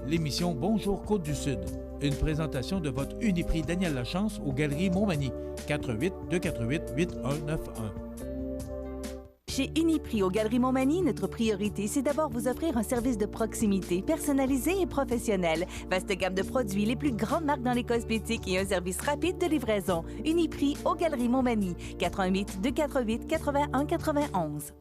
l'émission Bonjour Côte-du-Sud. Une présentation de votre Uniprix Daniel Lachance aux Galeries Montmagny. 418-248-8191. Chez Uniprix aux Galeries Montmagny, notre priorité, c'est d'abord vous offrir un service de proximité, personnalisé et professionnel. Vaste gamme de produits, les plus grandes marques dans les cosmétiques et un service rapide de livraison. Uniprix aux Galeries Montmagny. 418-248-8191.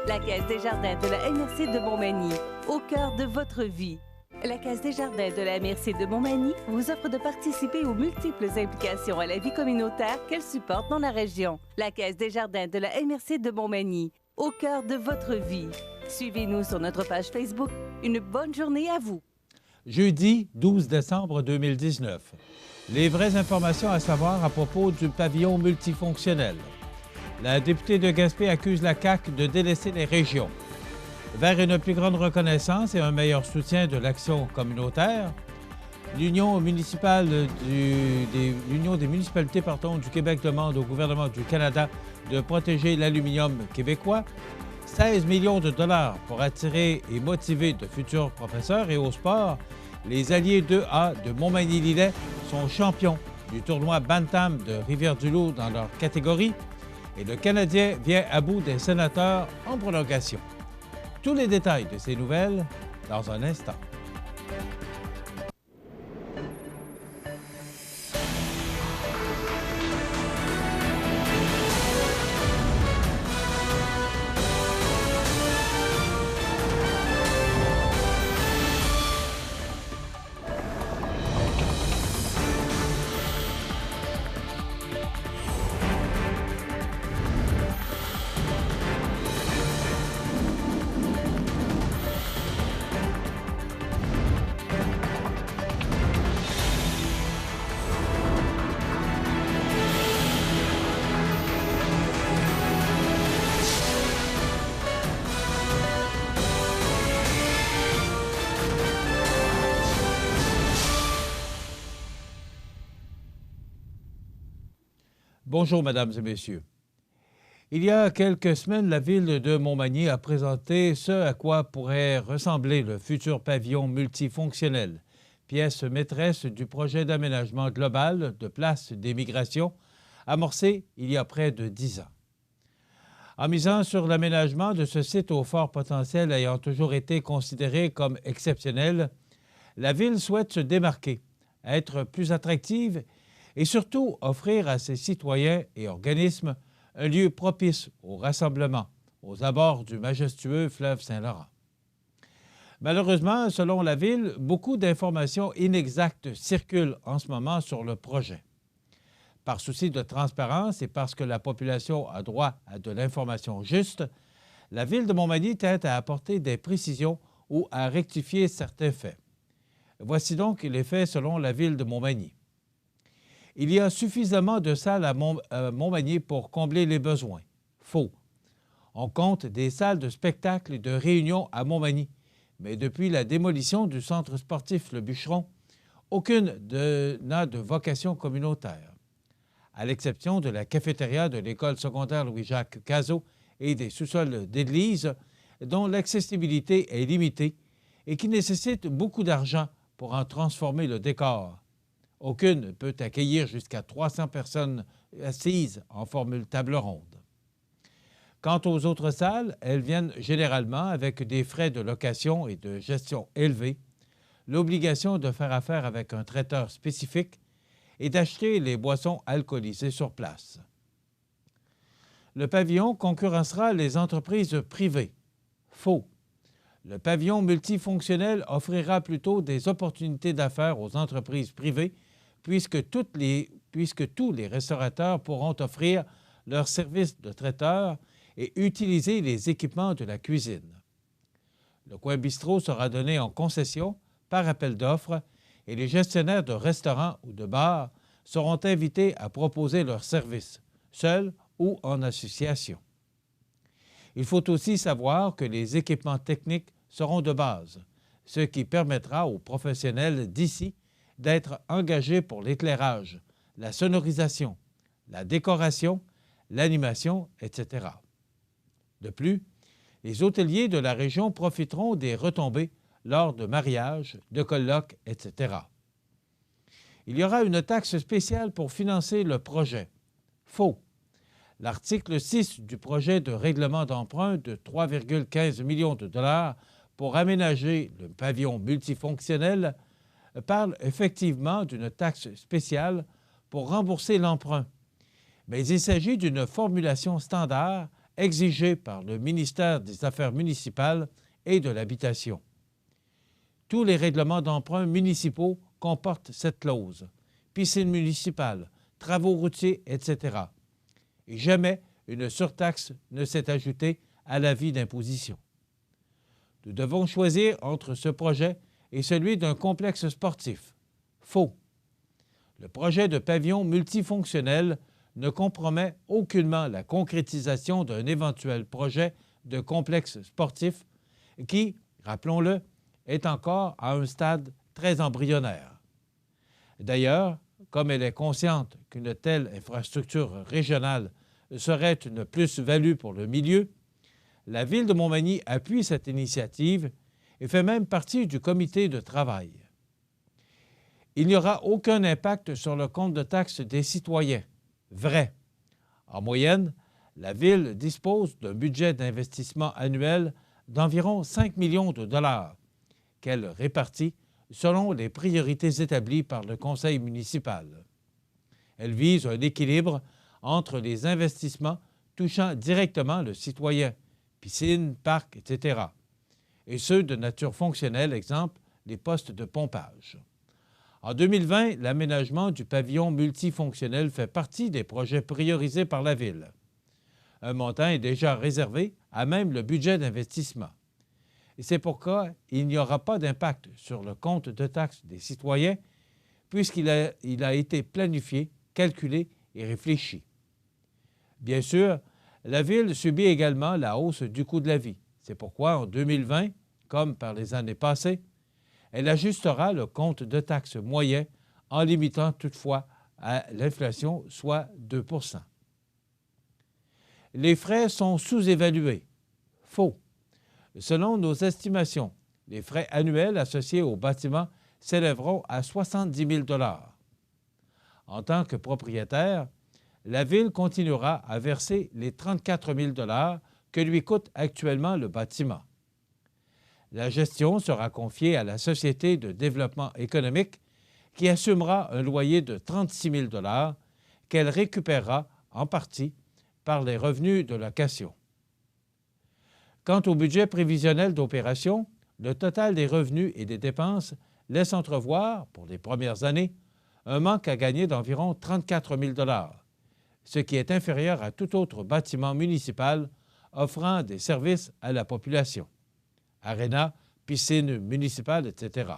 La Caisse des Jardins de la MRC de Montmagny, au cœur de votre vie. La Caisse des Jardins de la MRC de Montmagny vous offre de participer aux multiples implications à la vie communautaire qu'elle supporte dans la région. La Caisse des Jardins de la MRC de Montmagny, au cœur de votre vie. Suivez-nous sur notre page Facebook. Une bonne journée à vous. Jeudi 12 décembre 2019. Les vraies informations à savoir à propos du pavillon multifonctionnel. La députée de Gaspé accuse la CAQ de délaisser les régions. Vers une plus grande reconnaissance et un meilleur soutien de l'action communautaire, l'Union des municipalités du Québec demande au gouvernement du Canada de protéger l'aluminium québécois, 16 millions de dollars pour attirer et motiver de futurs professeurs et au sport, les alliés 2A de Montmagny-Lillet sont champions du tournoi Bantam de Rivière-du-Loup dans leur catégorie et le Canadien vient à bout des sénateurs en prolongation. Tous les détails de ces nouvelles dans un instant. Bonjour, mesdames et messieurs. Il y a quelques semaines, la ville de Montmagny a présenté ce à quoi pourrait ressembler le futur pavillon multifonctionnel, pièce maîtresse du projet d'aménagement global de place des migrations, amorcé il y a près de 10 ans. En misant sur l'aménagement de ce site au fort potentiel ayant toujours été considéré comme exceptionnel, la ville souhaite se démarquer, être plus attractive et surtout offrir à ses citoyens et organismes un lieu propice au rassemblement aux abords du majestueux fleuve Saint-Laurent. Malheureusement, selon la Ville, beaucoup d'informations inexactes circulent en ce moment sur le projet. Par souci de transparence et parce que la population a droit à de l'information juste, la Ville de Montmagny tente à apporter des précisions ou à rectifier certains faits. Voici donc les faits selon la Ville de Montmagny. Il y a suffisamment de salles à Montmagny pour combler les besoins. Faux. On compte des salles de spectacle et de réunion à Montmagny, mais depuis la démolition du centre sportif Le Bûcheron, aucune n'a de vocation communautaire. À l'exception de la cafétéria de l'école secondaire Louis-Jacques Cazot et des sous-sols d'église, dont l'accessibilité est limitée et qui nécessite beaucoup d'argent pour en transformer le décor. Aucune peut accueillir jusqu'à 300 personnes assises en formule table ronde. Quant aux autres salles, elles viennent généralement avec des frais de location et de gestion élevés, l'obligation de faire affaire avec un traiteur spécifique et d'acheter les boissons alcoolisées sur place. Le pavillon concurrencera les entreprises privées. Faux. Le pavillon multifonctionnel offrira plutôt des opportunités d'affaires aux entreprises privées puisque tous les restaurateurs pourront offrir leurs services de traiteur et utiliser les équipements de la cuisine. Le coin bistrot sera donné en concession par appel d'offres et les gestionnaires de restaurants ou de bars seront invités à proposer leurs services, seuls ou en association. Il faut aussi savoir que les équipements techniques seront de base, ce qui permettra aux professionnels d'ici d'être engagés pour l'éclairage, la sonorisation, la décoration, l'animation, etc. De plus, les hôteliers de la région profiteront des retombées lors de mariages, de colloques, etc. Il y aura une taxe spéciale pour financer le projet. Faux. L'article 6 du projet de règlement d'emprunt de 3,15 millions de dollars pour aménager le pavillon multifonctionnel parle effectivement d'une taxe spéciale pour rembourser l'emprunt, mais il s'agit d'une formulation standard exigée par le ministère des Affaires municipales et de l'Habitation. Tous les règlements d'emprunt municipaux comportent cette clause, piscine municipale, travaux routiers, etc. Et jamais une surtaxe ne s'est ajoutée à l'avis d'imposition. Nous devons choisir entre ce projet et celui d'un complexe sportif. Faux. Le projet de pavillon multifonctionnel ne compromet aucunement la concrétisation d'un éventuel projet de complexe sportif qui, rappelons-le, est encore à un stade très embryonnaire. D'ailleurs, comme elle est consciente qu'une telle infrastructure régionale serait une plus-value pour le milieu, la Ville de Montmagny appuie cette initiative et fait même partie du comité de travail. Il n'y aura aucun impact sur le compte de taxes des citoyens. Vrai. En moyenne, la Ville dispose d'un budget d'investissement annuel d'environ 5 millions de dollars, qu'elle répartit selon les priorités établies par le conseil municipal. Elle vise un équilibre entre les investissements touchant directement le citoyen, piscines, parcs, etc., et ceux de nature fonctionnelle, exemple les postes de pompage. En 2020, l'aménagement du pavillon multifonctionnel fait partie des projets priorisés par la Ville. Un montant est déjà réservé à même le budget d'investissement. Et c'est pourquoi il n'y aura pas d'impact sur le compte de taxes des citoyens puisqu'il a été planifié, calculé et réfléchi. Bien sûr, la Ville subit également la hausse du coût de la vie. C'est pourquoi en 2020, comme par les années passées, elle ajustera le compte de taxes moyen en limitant toutefois à l'inflation, soit 2 %. Les frais sont sous-évalués. Faux. Selon nos estimations, les frais annuels associés au bâtiment s'élèveront à 70 000 $. En tant que propriétaire, la Ville continuera à verser les 34 000 $ que lui coûte actuellement le bâtiment. La gestion sera confiée à la Société de développement économique qui assumera un loyer de 36 000 $ qu'elle récupérera en partie par les revenus de location. Quant au budget prévisionnel d'opération, le total des revenus et des dépenses laisse entrevoir, pour les premières années, un manque à gagner d'environ 34 000 $, ce qui est inférieur à tout autre bâtiment municipal offrant des services à la population. Aréna, piscine municipale, etc.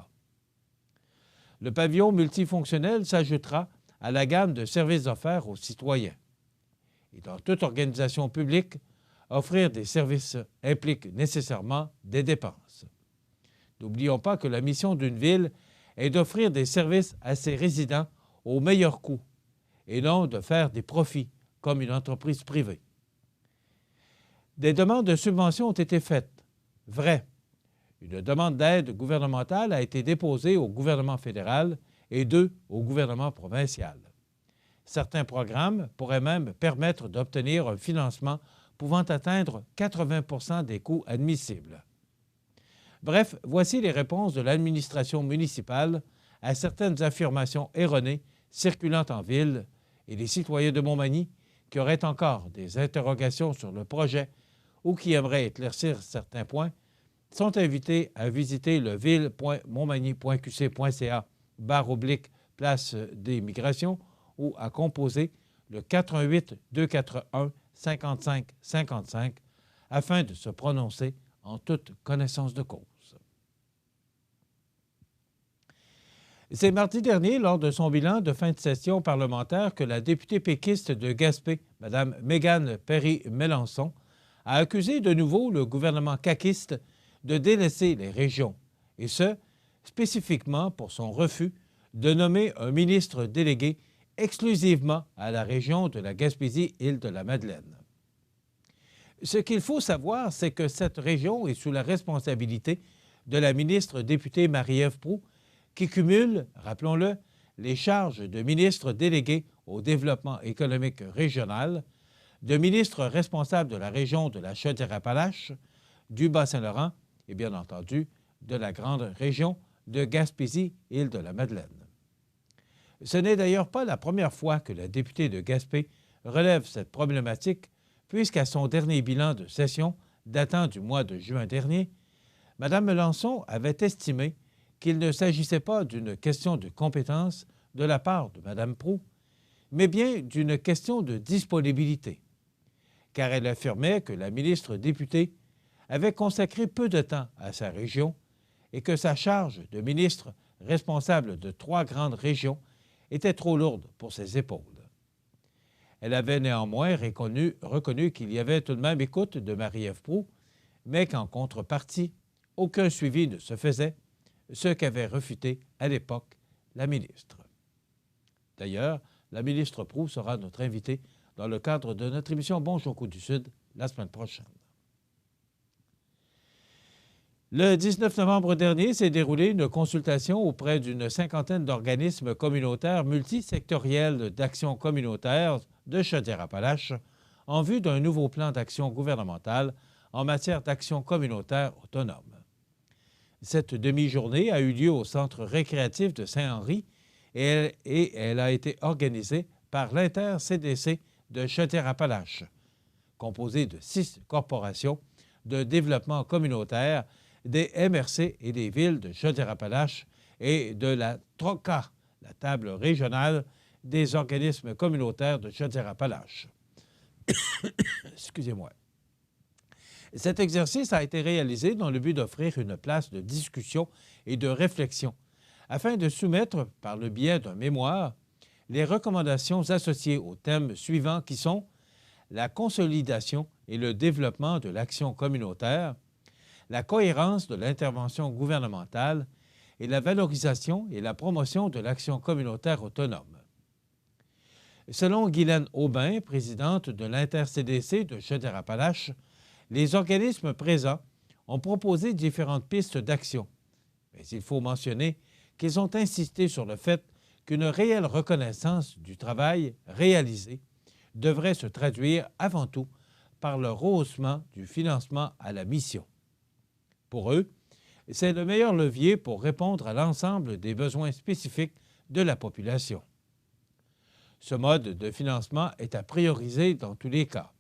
Le pavillon multifonctionnel s'ajoutera à la gamme de services offerts aux citoyens. Et dans toute organisation publique, offrir des services implique nécessairement des dépenses. N'oublions pas que la mission d'une ville est d'offrir des services à ses résidents au meilleur coût et non de faire des profits comme une entreprise privée. Des demandes de subventions ont été faites. Vrai. Une demande d'aide gouvernementale a été déposée au gouvernement fédéral et 2 au gouvernement provincial. Certains programmes pourraient même permettre d'obtenir un financement pouvant atteindre 80 % des coûts admissibles. Bref, voici les réponses de l'administration municipale à certaines affirmations erronées circulant en ville et les citoyens de Montmagny qui auraient encore des interrogations sur le projet ou qui aimeraient éclaircir certains points sont invités à visiter le ville.montmagny.qc.ca/place des migrations ou à composer le 418-241-5555 afin de se prononcer en toute connaissance de cause. C'est mardi dernier, lors de son bilan de fin de session parlementaire, que la députée péquiste de Gaspé, Mme Mégane Perry-Melançon, a accusé de nouveau le gouvernement caquiste de délaisser les régions, et ce, spécifiquement pour son refus de nommer un ministre délégué exclusivement à la région de la Gaspésie-Île-de-la-Madeleine. Ce qu'il faut savoir, c'est que cette région est sous la responsabilité de la ministre députée Marie-Ève Proulx, qui cumule, rappelons-le, les charges de ministre délégué au développement économique régional, de ministre responsable de la région de la Chaudière-Appalaches, du Bas-Saint-Laurent et bien entendu de la grande région de Gaspésie-Île-de-la-Madeleine. Ce n'est d'ailleurs pas la première fois que la députée de Gaspé relève cette problématique, puisqu'à son dernier bilan de session datant du mois de juin dernier, Mme Melançon avait estimé qu'il ne s'agissait pas d'une question de compétence de la part de Mme Proulx, mais bien d'une question de disponibilité, car elle affirmait que la ministre députée avait consacré peu de temps à sa région et que sa charge de ministre responsable de 3 grandes régions était trop lourde pour ses épaules. Elle avait néanmoins reconnu qu'il y avait tout de même écoute de Marie-Ève Proulx, mais qu'en contrepartie, aucun suivi ne se faisait, ce qu'avait refuté à l'époque la ministre. D'ailleurs, la ministre Proulx sera notre invitée dans le cadre de notre émission Bonjour Côte-du-Sud la semaine prochaine. Le 19 novembre dernier s'est déroulée une consultation auprès d'une cinquantaine d'organismes communautaires multisectoriels d'action communautaire de Chaudière-Appalaches en vue d'un nouveau plan d'action gouvernemental en matière d'action communautaire autonome. Cette demi-journée a eu lieu au centre récréatif de Saint-Henri et elle a été organisée par l'Inter-CDC de Chaudière-Appalaches, composée de 6 corporations de développement communautaire des MRC et des villes de Chaudière-Appalaches et de la TROCA, la table régionale des organismes communautaires de Chaudière-Appalaches. Excusez-moi. Cet exercice a été réalisé dans le but d'offrir une place de discussion et de réflexion afin de soumettre, par le biais d'un mémoire, les recommandations associées aux thèmes suivants qui sont la consolidation et le développement de l'action communautaire, la cohérence de l'intervention gouvernementale et la valorisation et la promotion de l'action communautaire autonome. Selon Guylaine Aubin, présidente de l'Inter-CDC de Chaudière-Appalaches, les organismes présents ont proposé différentes pistes d'action, mais il faut mentionner qu'ils ont insisté sur le fait qu'une réelle reconnaissance du travail réalisé devrait se traduire avant tout par le rehaussement du financement à la mission. Pour eux, c'est le meilleur levier pour répondre à l'ensemble des besoins spécifiques de la population. Ce mode de financement est à prioriser dans tous les cas.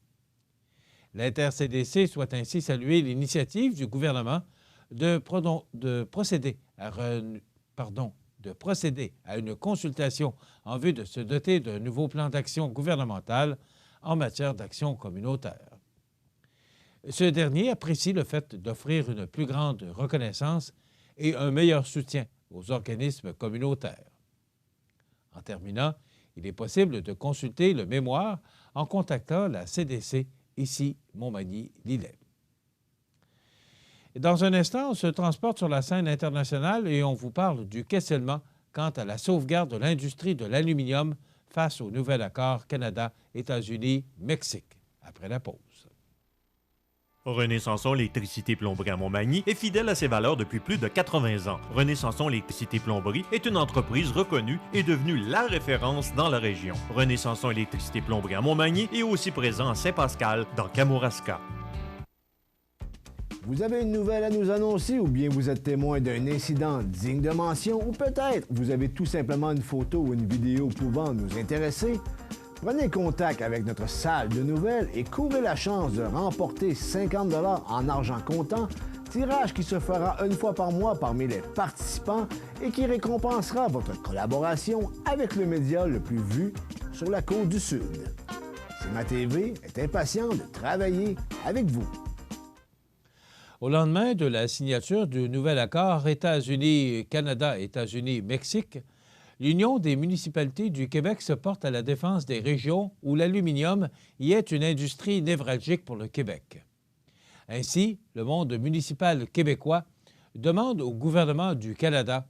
L'Inter-CDC souhaite ainsi saluer l'initiative du gouvernement de procéder à une consultation en vue de se doter d'un nouveau plan d'action gouvernemental en matière d'action communautaire. Ce dernier apprécie le fait d'offrir une plus grande reconnaissance et un meilleur soutien aux organismes communautaires. En terminant, il est possible de consulter le mémoire en contactant la CDC, ici Montmagny-Lillet. Dans un instant, on se transporte sur la scène internationale et on vous parle du questionnement quant à la sauvegarde de l'industrie de l'aluminium face au nouvel accord Canada-États-Unis-Mexique, après la pause. René Sanson Électricité Plomberie à Montmagny est fidèle à ses valeurs depuis plus de 80 ans. René Sanson Électricité Plomberie est une entreprise reconnue et devenue la référence dans la région. René Sanson Électricité Plomberie à Montmagny est aussi présent à Saint-Pascal, dans Kamouraska. Vous avez une nouvelle à nous annoncer ou bien vous êtes témoin d'un incident digne de mention ou peut-être vous avez tout simplement une photo ou une vidéo pouvant nous intéresser? Prenez contact avec notre salle de nouvelles et courez la chance de remporter 50 $ en argent comptant, tirage qui se fera une fois par mois parmi les participants et qui récompensera votre collaboration avec le média le plus vu sur la Côte-du-Sud. CIMA TV est impatient de travailler avec vous. Au lendemain de la signature du nouvel accord États-Unis-Canada, États-Unis-Mexique, l'Union des municipalités du Québec se porte à la défense des régions où l'aluminium y est une industrie névralgique pour le Québec. Ainsi, le monde municipal québécois demande au gouvernement du Canada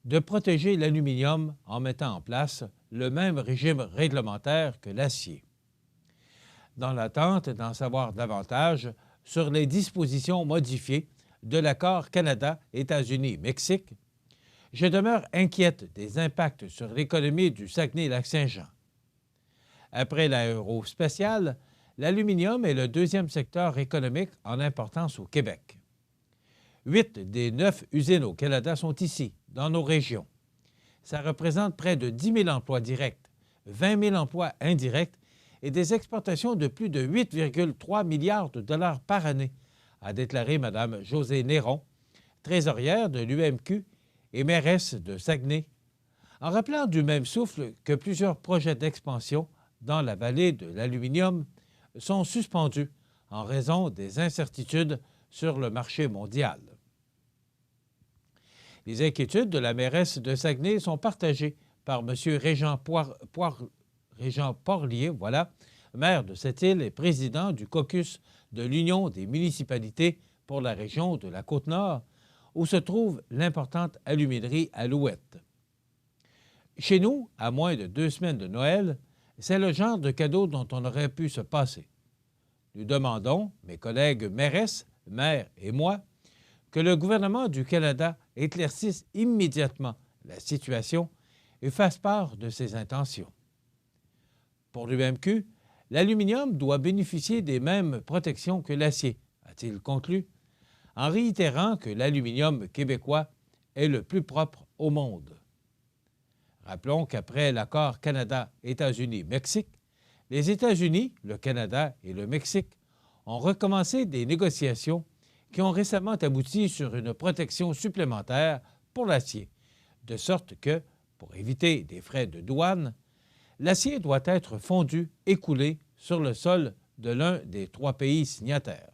de protéger l'aluminium en mettant en place le même régime réglementaire que l'acier. Dans l'attente d'en savoir davantage sur les dispositions modifiées de l'accord Canada-États-Unis-Mexique, je demeure inquiète des impacts sur l'économie du Saguenay-Lac-Saint-Jean. Après l'aérospatiale, l'aluminium est le deuxième secteur économique en importance au Québec. 8 des 9 usines au Canada sont ici, dans nos régions. Ça représente près de 10 000 emplois directs, 20 000 emplois indirects et des exportations de plus de 8,3 milliards de dollars par année, a déclaré Mme Josée Néron, trésorière de l'UMQ et mairesse de Saguenay, en rappelant du même souffle que plusieurs projets d'expansion dans la vallée de l'aluminium sont suspendus en raison des incertitudes sur le marché mondial. Les inquiétudes de la mairesse de Saguenay sont partagées par M. Régent Porlier, maire de cette île et président du caucus de l'Union des municipalités pour la région de la Côte-Nord, où se trouve l'importante aluminerie Alouette. Chez nous, à moins de 2 semaines de Noël, c'est le genre de cadeau dont on aurait pu se passer. Nous demandons, mes collègues mairesses, maires et moi, que le gouvernement du Canada éclaircisse immédiatement la situation et fasse part de ses intentions. Pour l'UMQ, l'aluminium doit bénéficier des mêmes protections que l'acier, a-t-il conclu, en réitérant que l'aluminium québécois est le plus propre au monde. Rappelons qu'après l'accord Canada-États-Unis-Mexique, les États-Unis, le Canada et le Mexique ont recommencé des négociations qui ont récemment abouti sur une protection supplémentaire pour l'acier, de sorte que, pour éviter des frais de douane, l'acier doit être fondu et coulé sur le sol de l'un des 3 pays signataires.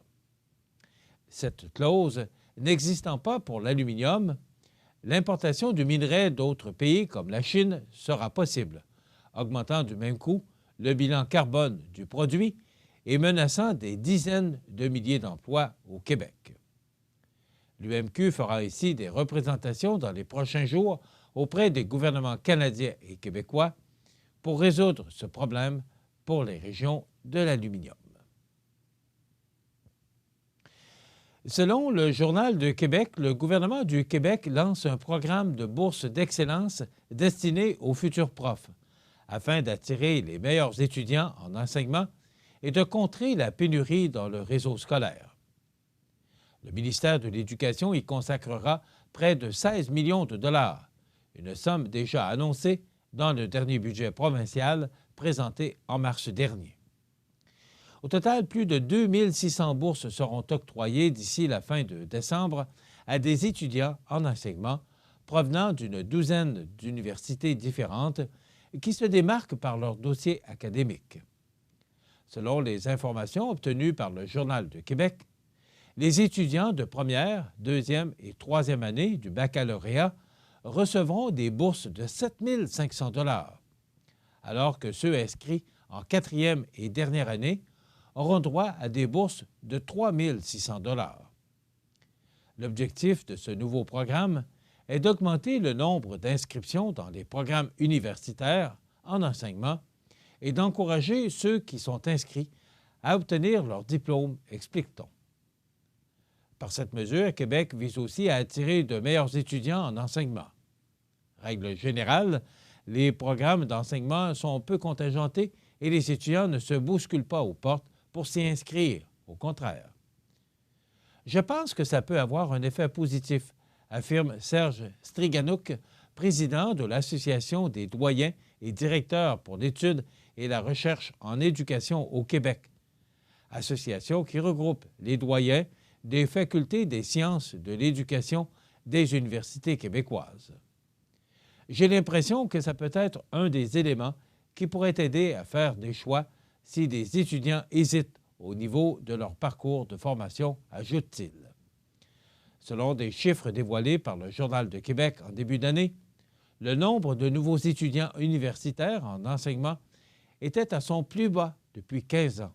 Cette clause n'existant pas pour l'aluminium, l'importation du minerai d'autres pays comme la Chine sera possible, augmentant du même coup le bilan carbone du produit et menaçant des dizaines de milliers d'emplois au Québec. L'UMQ fera ici des représentations dans les prochains jours auprès des gouvernements canadiens et québécois pour résoudre ce problème pour les régions de l'aluminium. Selon le Journal de Québec, le gouvernement du Québec lance un programme de bourse d'excellence destiné aux futurs profs, afin d'attirer les meilleurs étudiants en enseignement et de contrer la pénurie dans le réseau scolaire. Le ministère de l'Éducation y consacrera près de 16 millions de dollars, une somme déjà annoncée dans le dernier budget provincial présenté en mars dernier. Au total, plus de 2600 bourses seront octroyées d'ici la fin de décembre à des étudiants en enseignement provenant d'une douzaine d'universités différentes qui se démarquent par leur dossier académique. Selon les informations obtenues par le Journal de Québec, les étudiants de première, deuxième et troisième année du baccalauréat recevront des bourses de 7 500 $, alors que ceux inscrits en quatrième et dernière année auront droit à des bourses de 3 600 $. L'objectif de ce nouveau programme est d'augmenter le nombre d'inscriptions dans les programmes universitaires en enseignement et d'encourager ceux qui sont inscrits à obtenir leur diplôme, explique-t-on. Par cette mesure, Québec vise aussi à attirer de meilleurs étudiants en enseignement. Règle générale, les programmes d'enseignement sont peu contingentés et les étudiants ne se bousculent pas aux portes pour s'y inscrire, au contraire. Je pense que ça peut avoir un effet positif, affirme Serge Striganouk, président de l'Association des doyens et directeurs pour l'étude et la recherche en éducation au Québec, association qui regroupe les doyens des facultés des sciences de l'éducation des universités québécoises. J'ai l'impression que ça peut être un des éléments qui pourrait aider à faire des choix si des étudiants hésitent au niveau de leur parcours de formation, ajoute-t-il. Selon des chiffres dévoilés par le Journal de Québec en début d'année, le nombre de nouveaux étudiants universitaires en enseignement était à son plus bas depuis 15 ans.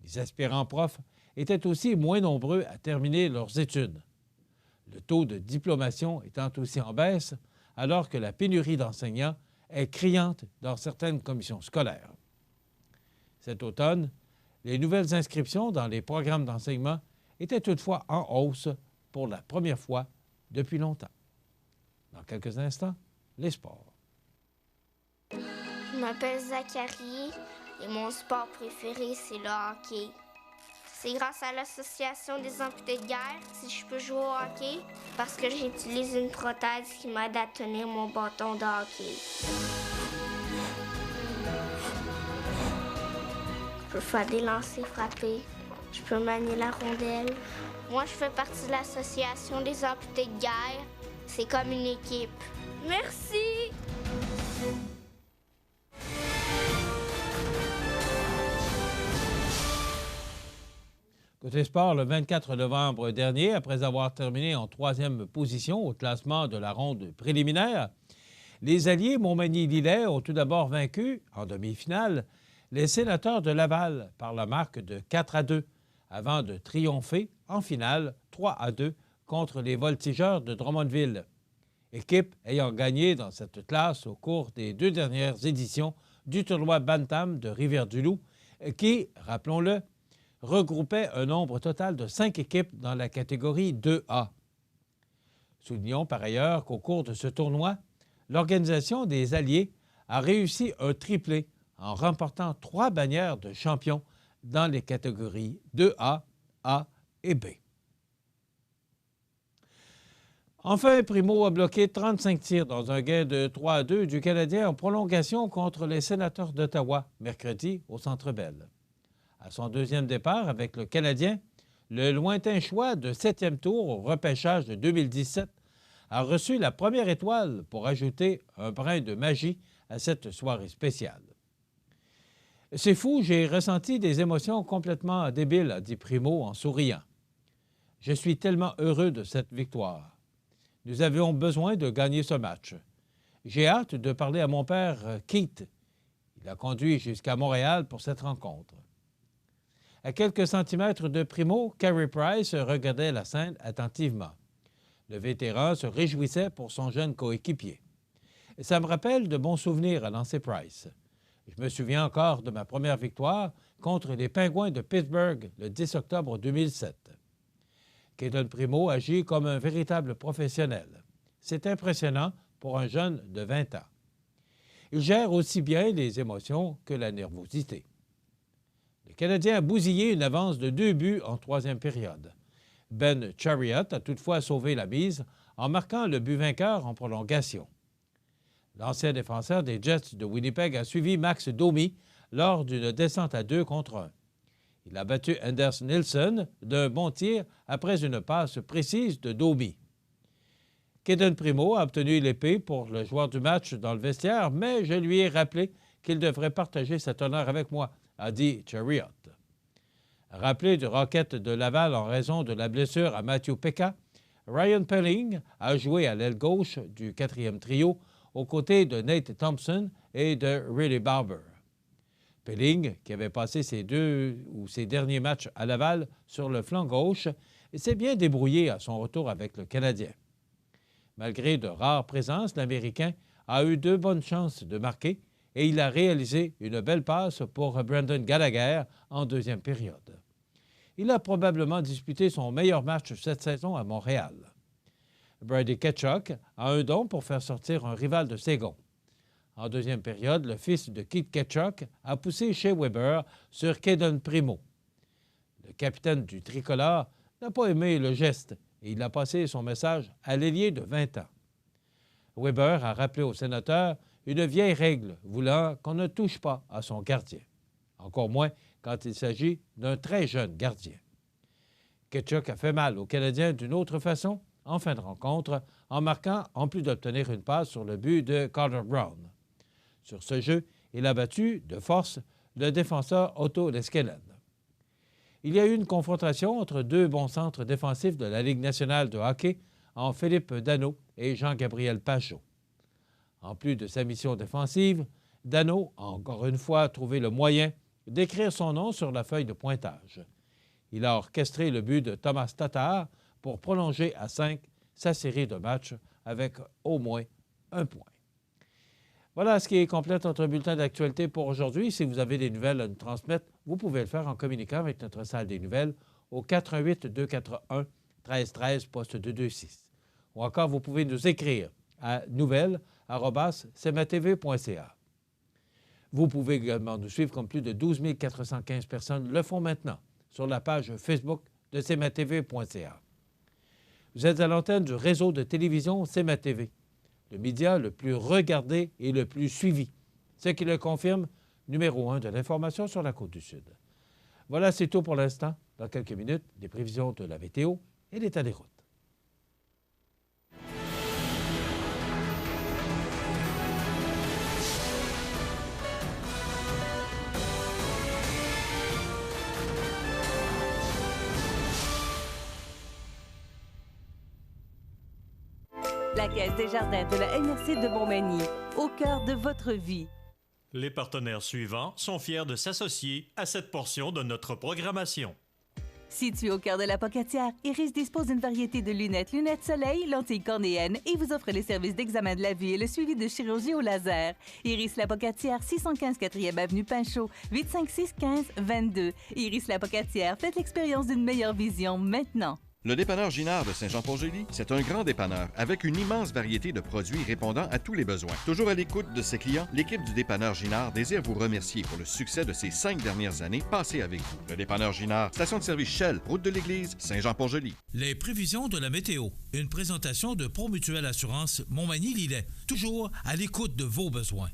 Les aspirants profs étaient aussi moins nombreux à terminer leurs études, le taux de diplomation étant aussi en baisse, alors que la pénurie d'enseignants est criante dans certaines commissions scolaires. Cet automne, les nouvelles inscriptions dans les programmes d'enseignement était toutefois en hausse pour la première fois depuis longtemps. Dans quelques instants, les sports. Je m'appelle Zachary et mon sport préféré, c'est le hockey. C'est grâce à l'Association des amputés de guerre si je peux jouer au hockey parce que j'utilise une prothèse qui m'aide à tenir mon bâton de hockey. Je peux faire des lancers frappés. Je peux manier la rondelle. Moi, je fais partie de l'Association des amputés de guerre. C'est comme une équipe. Merci! Côté sport, le 24 novembre dernier, après avoir terminé en 3e position au classement de la ronde préliminaire, les alliés Montmagny-Lillet ont tout d'abord vaincu, en demi-finale, les Sénateurs de Laval par la marque de 4-2, avant de triompher en finale 3-2 contre les Voltigeurs de Drummondville, équipe ayant gagné dans cette classe au cours des 2 dernières éditions du tournoi Bantam de Rivière-du-Loup, qui, rappelons-le, regroupait un nombre total de 5 équipes dans la catégorie 2A. Soulignons par ailleurs qu'au cours de ce tournoi, l'organisation des Alliés a réussi un triplé en remportant 3 bannières de champions dans les catégories 2A, A et B. Enfin, Primo a bloqué 35 tirs dans un gain de 3-2 du Canadien en prolongation contre les Sénateurs d'Ottawa, mercredi au Centre Bell. À son 2e départ avec le Canadien, le lointain choix de 7e tour au repêchage de 2017 a reçu la première étoile pour ajouter un brin de magie à cette soirée spéciale. « C'est fou, j'ai ressenti des émotions complètement débiles, a dit Primo en souriant. Je suis tellement heureux de cette victoire. Nous avions besoin de gagner ce match. J'ai hâte de parler à mon père Keith. Il a conduit jusqu'à Montréal pour cette rencontre. » À quelques centimètres de Primo, Carey Price regardait la scène attentivement. Le vétéran se réjouissait pour son jeune coéquipier. « Ça me rappelle de bons souvenirs, a lancé Price. Je me souviens encore de ma première victoire contre les Pingouins de Pittsburgh le 10 octobre 2007. Caden Primo agit comme un véritable professionnel. C'est impressionnant pour un jeune de 20 ans. Il gère aussi bien les émotions que la nervosité. Le Canadien a bousillé une avance de 2 buts en 3e période. Ben Chariot a toutefois sauvé la mise en marquant le but vainqueur en prolongation. L'ancien défenseur des Jets de Winnipeg a suivi Max Domi lors d'une descente à 2 contre 1. Il a battu Anders Nilsson d'un bon tir après une passe précise de Domi. Caden Primo a obtenu l'épée pour le joueur du match dans le vestiaire, mais je lui ai rappelé qu'il devrait partager cet honneur avec moi, a dit Chariot. Rappelé du Rocket de Laval en raison de la blessure à Matthew Pekka, Ryan Pelling a joué à l'aile gauche du 4e trio aux côtés de Nate Thompson et de Riley Barber. Pelling, qui avait passé ses derniers matchs à Laval sur le flanc gauche, s'est bien débrouillé à son retour avec le Canadien. Malgré de rares présences, l'Américain a eu 2 bonnes chances de marquer et il a réalisé une belle passe pour Brendan Gallagher en 2e période. Il a probablement disputé son meilleur match cette saison à Montréal. Brady Tkachuk a un don pour faire sortir un rival de ses gonds. En 2e période, le fils de Keith Tkachuk a poussé Shea Weber sur Caden Primo. Le capitaine du tricolore n'a pas aimé le geste et il a passé son message à l'ailier de 20 ans. Weber a rappelé au sénateur une vieille règle voulant qu'on ne touche pas à son gardien, encore moins quand il s'agit d'un très jeune gardien. Tkachuk a fait mal aux Canadiens d'une autre façon en fin de rencontre, en marquant, en plus d'obtenir une passe sur le but de Carter Brown. Sur ce jeu, il a battu, de force, le défenseur Otto Leskinen. Il y a eu une confrontation entre 2 bons centres défensifs de la Ligue nationale de hockey en Philippe Danault et Jean-Gabriel Pajot. En plus de sa mission défensive, Danault a encore une fois trouvé le moyen d'écrire son nom sur la feuille de pointage. Il a orchestré le but de Thomas Tatar pour prolonger à 5 sa série de matchs avec au moins 1 point. Voilà ce qui complète notre bulletin d'actualité pour aujourd'hui. Si vous avez des nouvelles à nous transmettre, vous pouvez le faire en communiquant avec notre salle des nouvelles au 418-241-1313, poste 226. Ou encore, vous pouvez nous écrire à nouvelles@cmatv.ca. Vous pouvez également nous suivre comme plus de 12 415 personnes le font maintenant sur la page Facebook de cmatv.ca. Vous êtes à l'antenne du réseau de télévision CMA-TV, le média le plus regardé et le plus suivi, ce qui le confirme, numéro 1 de l'information sur la Côte-du-Sud. Voilà, c'est tout pour l'instant. Dans quelques minutes, les prévisions de la météo et l'état des routes. La Caisse des jardins de la MRC de Montmagny, au cœur de votre vie. Les partenaires suivants sont fiers de s'associer à cette portion de notre programmation. Situé au cœur de la Pocatière, Iris dispose d'une variété de lunettes soleil, lentilles cornéennes et vous offre les services d'examen de la vue et le suivi de chirurgie au laser. Iris La Pocatière, 615 4e Avenue Pinchot, 856-15-22. Iris La Pocatière, faites l'expérience d'une meilleure vision maintenant. Le dépanneur Ginard de Saint-Jean-Port-Joli, c'est un grand dépanneur avec une immense variété de produits répondant à tous les besoins. Toujours à l'écoute de ses clients, l'équipe du dépanneur Ginard désire vous remercier pour le succès de ces 5 dernières années passées avec vous. Le dépanneur Ginard, station de service Shell, route de l'église, Saint-Jean-Port-Joli. Les prévisions de la météo. Une présentation de Promutuelle Assurance Montmagny-Lillet. Toujours à l'écoute de vos besoins.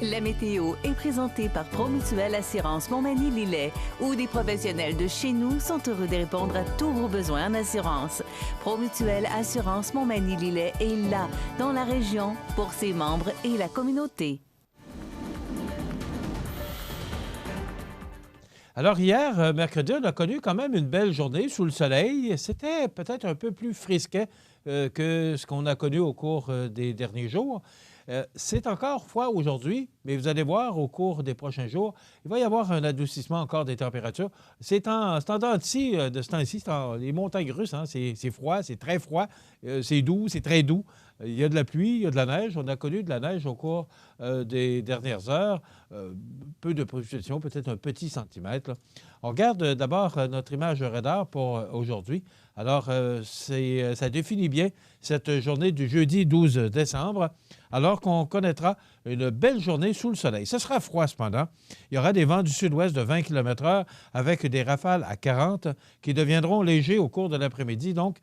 La météo est présentée par Promutuelle Assurance Montmagny-Lillet, où des professionnels de chez nous sont heureux de répondre à tous vos besoins en assurance. Promutuelle Assurance Montmagny-Lillet est là, dans la région, pour ses membres et la communauté. Alors hier, mercredi, on a connu quand même une belle journée sous le soleil. C'était peut-être un peu plus frisquet que ce qu'on a connu au cours des derniers jours. C'est encore froid aujourd'hui, mais vous allez voir au cours des prochains jours, il va y avoir un adoucissement encore des températures. C'est en dents de ce temps-ci, les montagnes russes, hein, c'est froid, c'est très froid, c'est doux, c'est très doux. Il y a de la pluie, il y a de la neige. On a connu de la neige au cours des dernières heures. Peu de précipitations, peut-être un petit centimètre, là. On regarde d'abord notre image radar pour aujourd'hui. Alors, ça définit bien cette journée du jeudi 12 décembre, alors qu'on connaîtra une belle journée sous le soleil. Ce sera froid cependant. Il y aura des vents du sud-ouest de 20 km/h avec des rafales à 40 qui deviendront légers au cours de l'après-midi. Donc,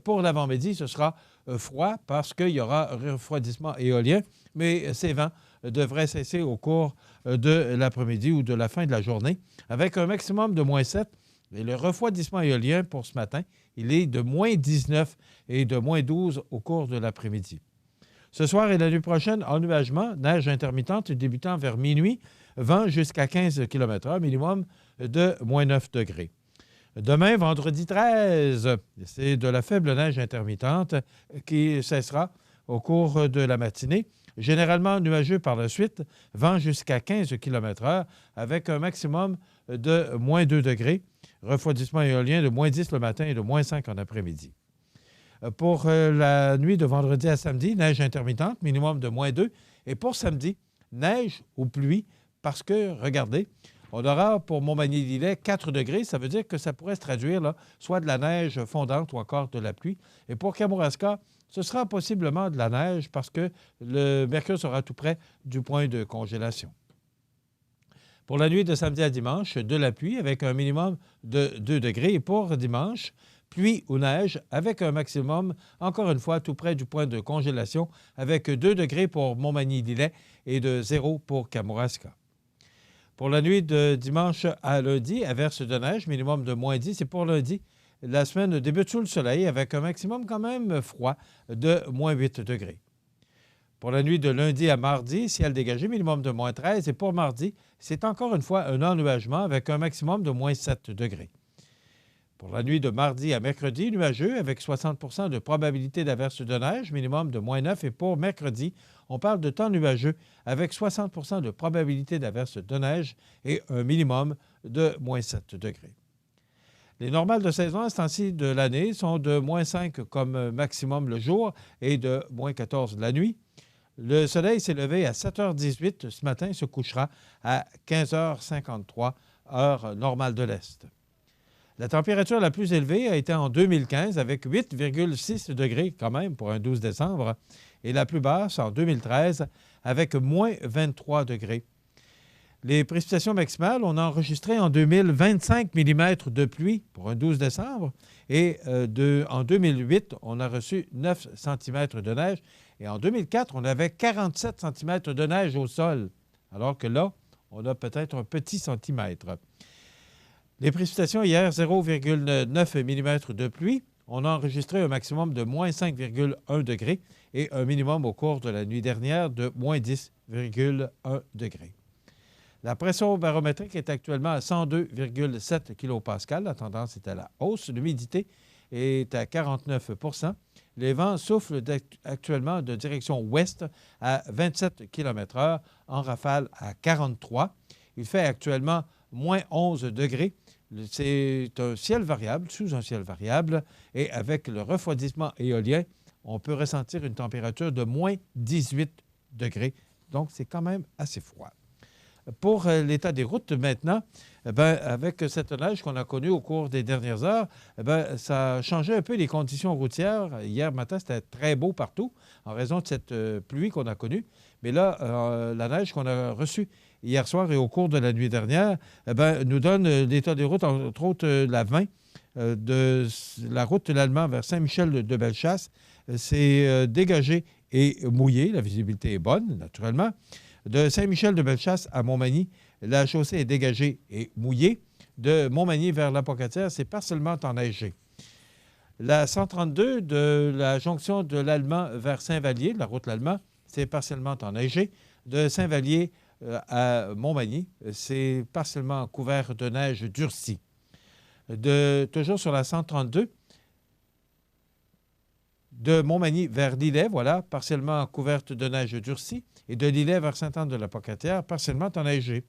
pour l'avant-midi, ce sera froid parce qu'il y aura un refroidissement éolien, mais ces vents devraient cesser au cours de l'après-midi ou de la fin de la journée, avec un maximum de -7. Et le refroidissement éolien pour ce matin, il est de -19 et de -12 au cours de l'après-midi. Ce soir et la nuit prochaine, ennuagement, neige intermittente débutant vers minuit, vent jusqu'à 15 km/h, minimum de -9 degrés. Demain, vendredi 13, c'est de la faible neige intermittente qui cessera au cours de la matinée. Généralement nuageux par la suite, vent jusqu'à 15 km/h avec un maximum de -2 degrés. Refroidissement éolien de -10 le matin et de -5 en après-midi. Pour la nuit de vendredi à samedi, neige intermittente, minimum de -2. Et pour samedi, neige ou pluie parce que, regardez, on aura pour Montmagny-Lillet 4 degrés. Ça veut dire que ça pourrait se traduire là, soit de la neige fondante ou encore de la pluie. Et pour Kamouraska, ce sera possiblement de la neige parce que le mercure sera tout près du point de congélation. Pour la nuit de samedi à dimanche, de la pluie avec un minimum de 2 degrés. Et pour dimanche, pluie ou neige avec un maximum, encore une fois, tout près du point de congélation avec 2 degrés pour Montmagny-Lillet et de 0 pour Kamouraska. Pour la nuit de dimanche à lundi, averse de neige, minimum de -10. Et pour lundi, la semaine débute sous le soleil avec un maximum quand même froid de -8 degrés. Pour la nuit de lundi à mardi, ciel dégagé, minimum de -13. Et pour mardi, c'est encore une fois un ennuagement avec un maximum de -7 degrés. Pour la nuit de mardi à mercredi, nuageux avec 60 de probabilité d'averse de neige, minimum de -9. Et pour mercredi, on parle de temps nuageux avec 60 de probabilité d'averse de neige et un minimum de -7 degrés. Les normales de saison à ce temps-ci de l'année sont de -5 comme maximum le jour et de -14 la nuit. Le soleil s'est levé à 7h18 ce matin et se couchera à 15h53, heure normale de l'Est. La température la plus élevée a été en 2015 avec 8,6 degrés quand même pour un 12 décembre et la plus basse en 2013 avec moins 23 degrés. Les précipitations maximales, on a enregistré en 2000 25 mm de pluie pour un 12 décembre et en 2008, on a reçu 9 cm de neige et en 2004, on avait 47 cm de neige au sol, alors que là, on a peut-être un petit centimètre. Les précipitations hier, 0,9 mm de pluie. On a enregistré un maximum de moins 5,1 degrés et un minimum au cours de la nuit dernière de moins 10,1 degrés. La pression barométrique est actuellement à 102,7 kPa. La tendance est à la hausse. L'humidité est à 49 %. Les vents soufflent actuellement de direction ouest à 27 km/h, en rafale à 43. Il fait actuellement moins 11 degrés. C'est un ciel variable, sous un ciel variable, et avec le refroidissement éolien, on peut ressentir une température de moins 18 degrés. Donc, c'est quand même assez froid. Pour l'état des routes maintenant, avec cette neige qu'on a connue au cours des dernières heures, ça a changé un peu les conditions routières. Hier matin, c'était très beau partout en raison de cette pluie qu'on a connue. Mais là, la neige qu'on a reçue hier soir et au cours de la nuit dernière nous donne l'état des routes, entre autres la 20, de la route de l'Allemand vers Saint-Michel-de-Bellechasse. C'est dégagé et mouillé. La visibilité est bonne, naturellement. De Saint-Michel-de-Bellechasse à Montmagny, la chaussée est dégagée et mouillée. De Montmagny vers la Pocatière, c'est partiellement enneigé. La 132 de la jonction de l'Allemand vers Saint-Vallier, la route l'Allemand, c'est partiellement enneigé. De Saint-Vallier à Montmagny, c'est partiellement couvert de neige durcie. Toujours sur la 132, de Montmagny vers Lillet, voilà, partiellement couverte de neige durcie, et de Lillet vers Sainte-Anne-de-la-Pocatière, partiellement enneigée.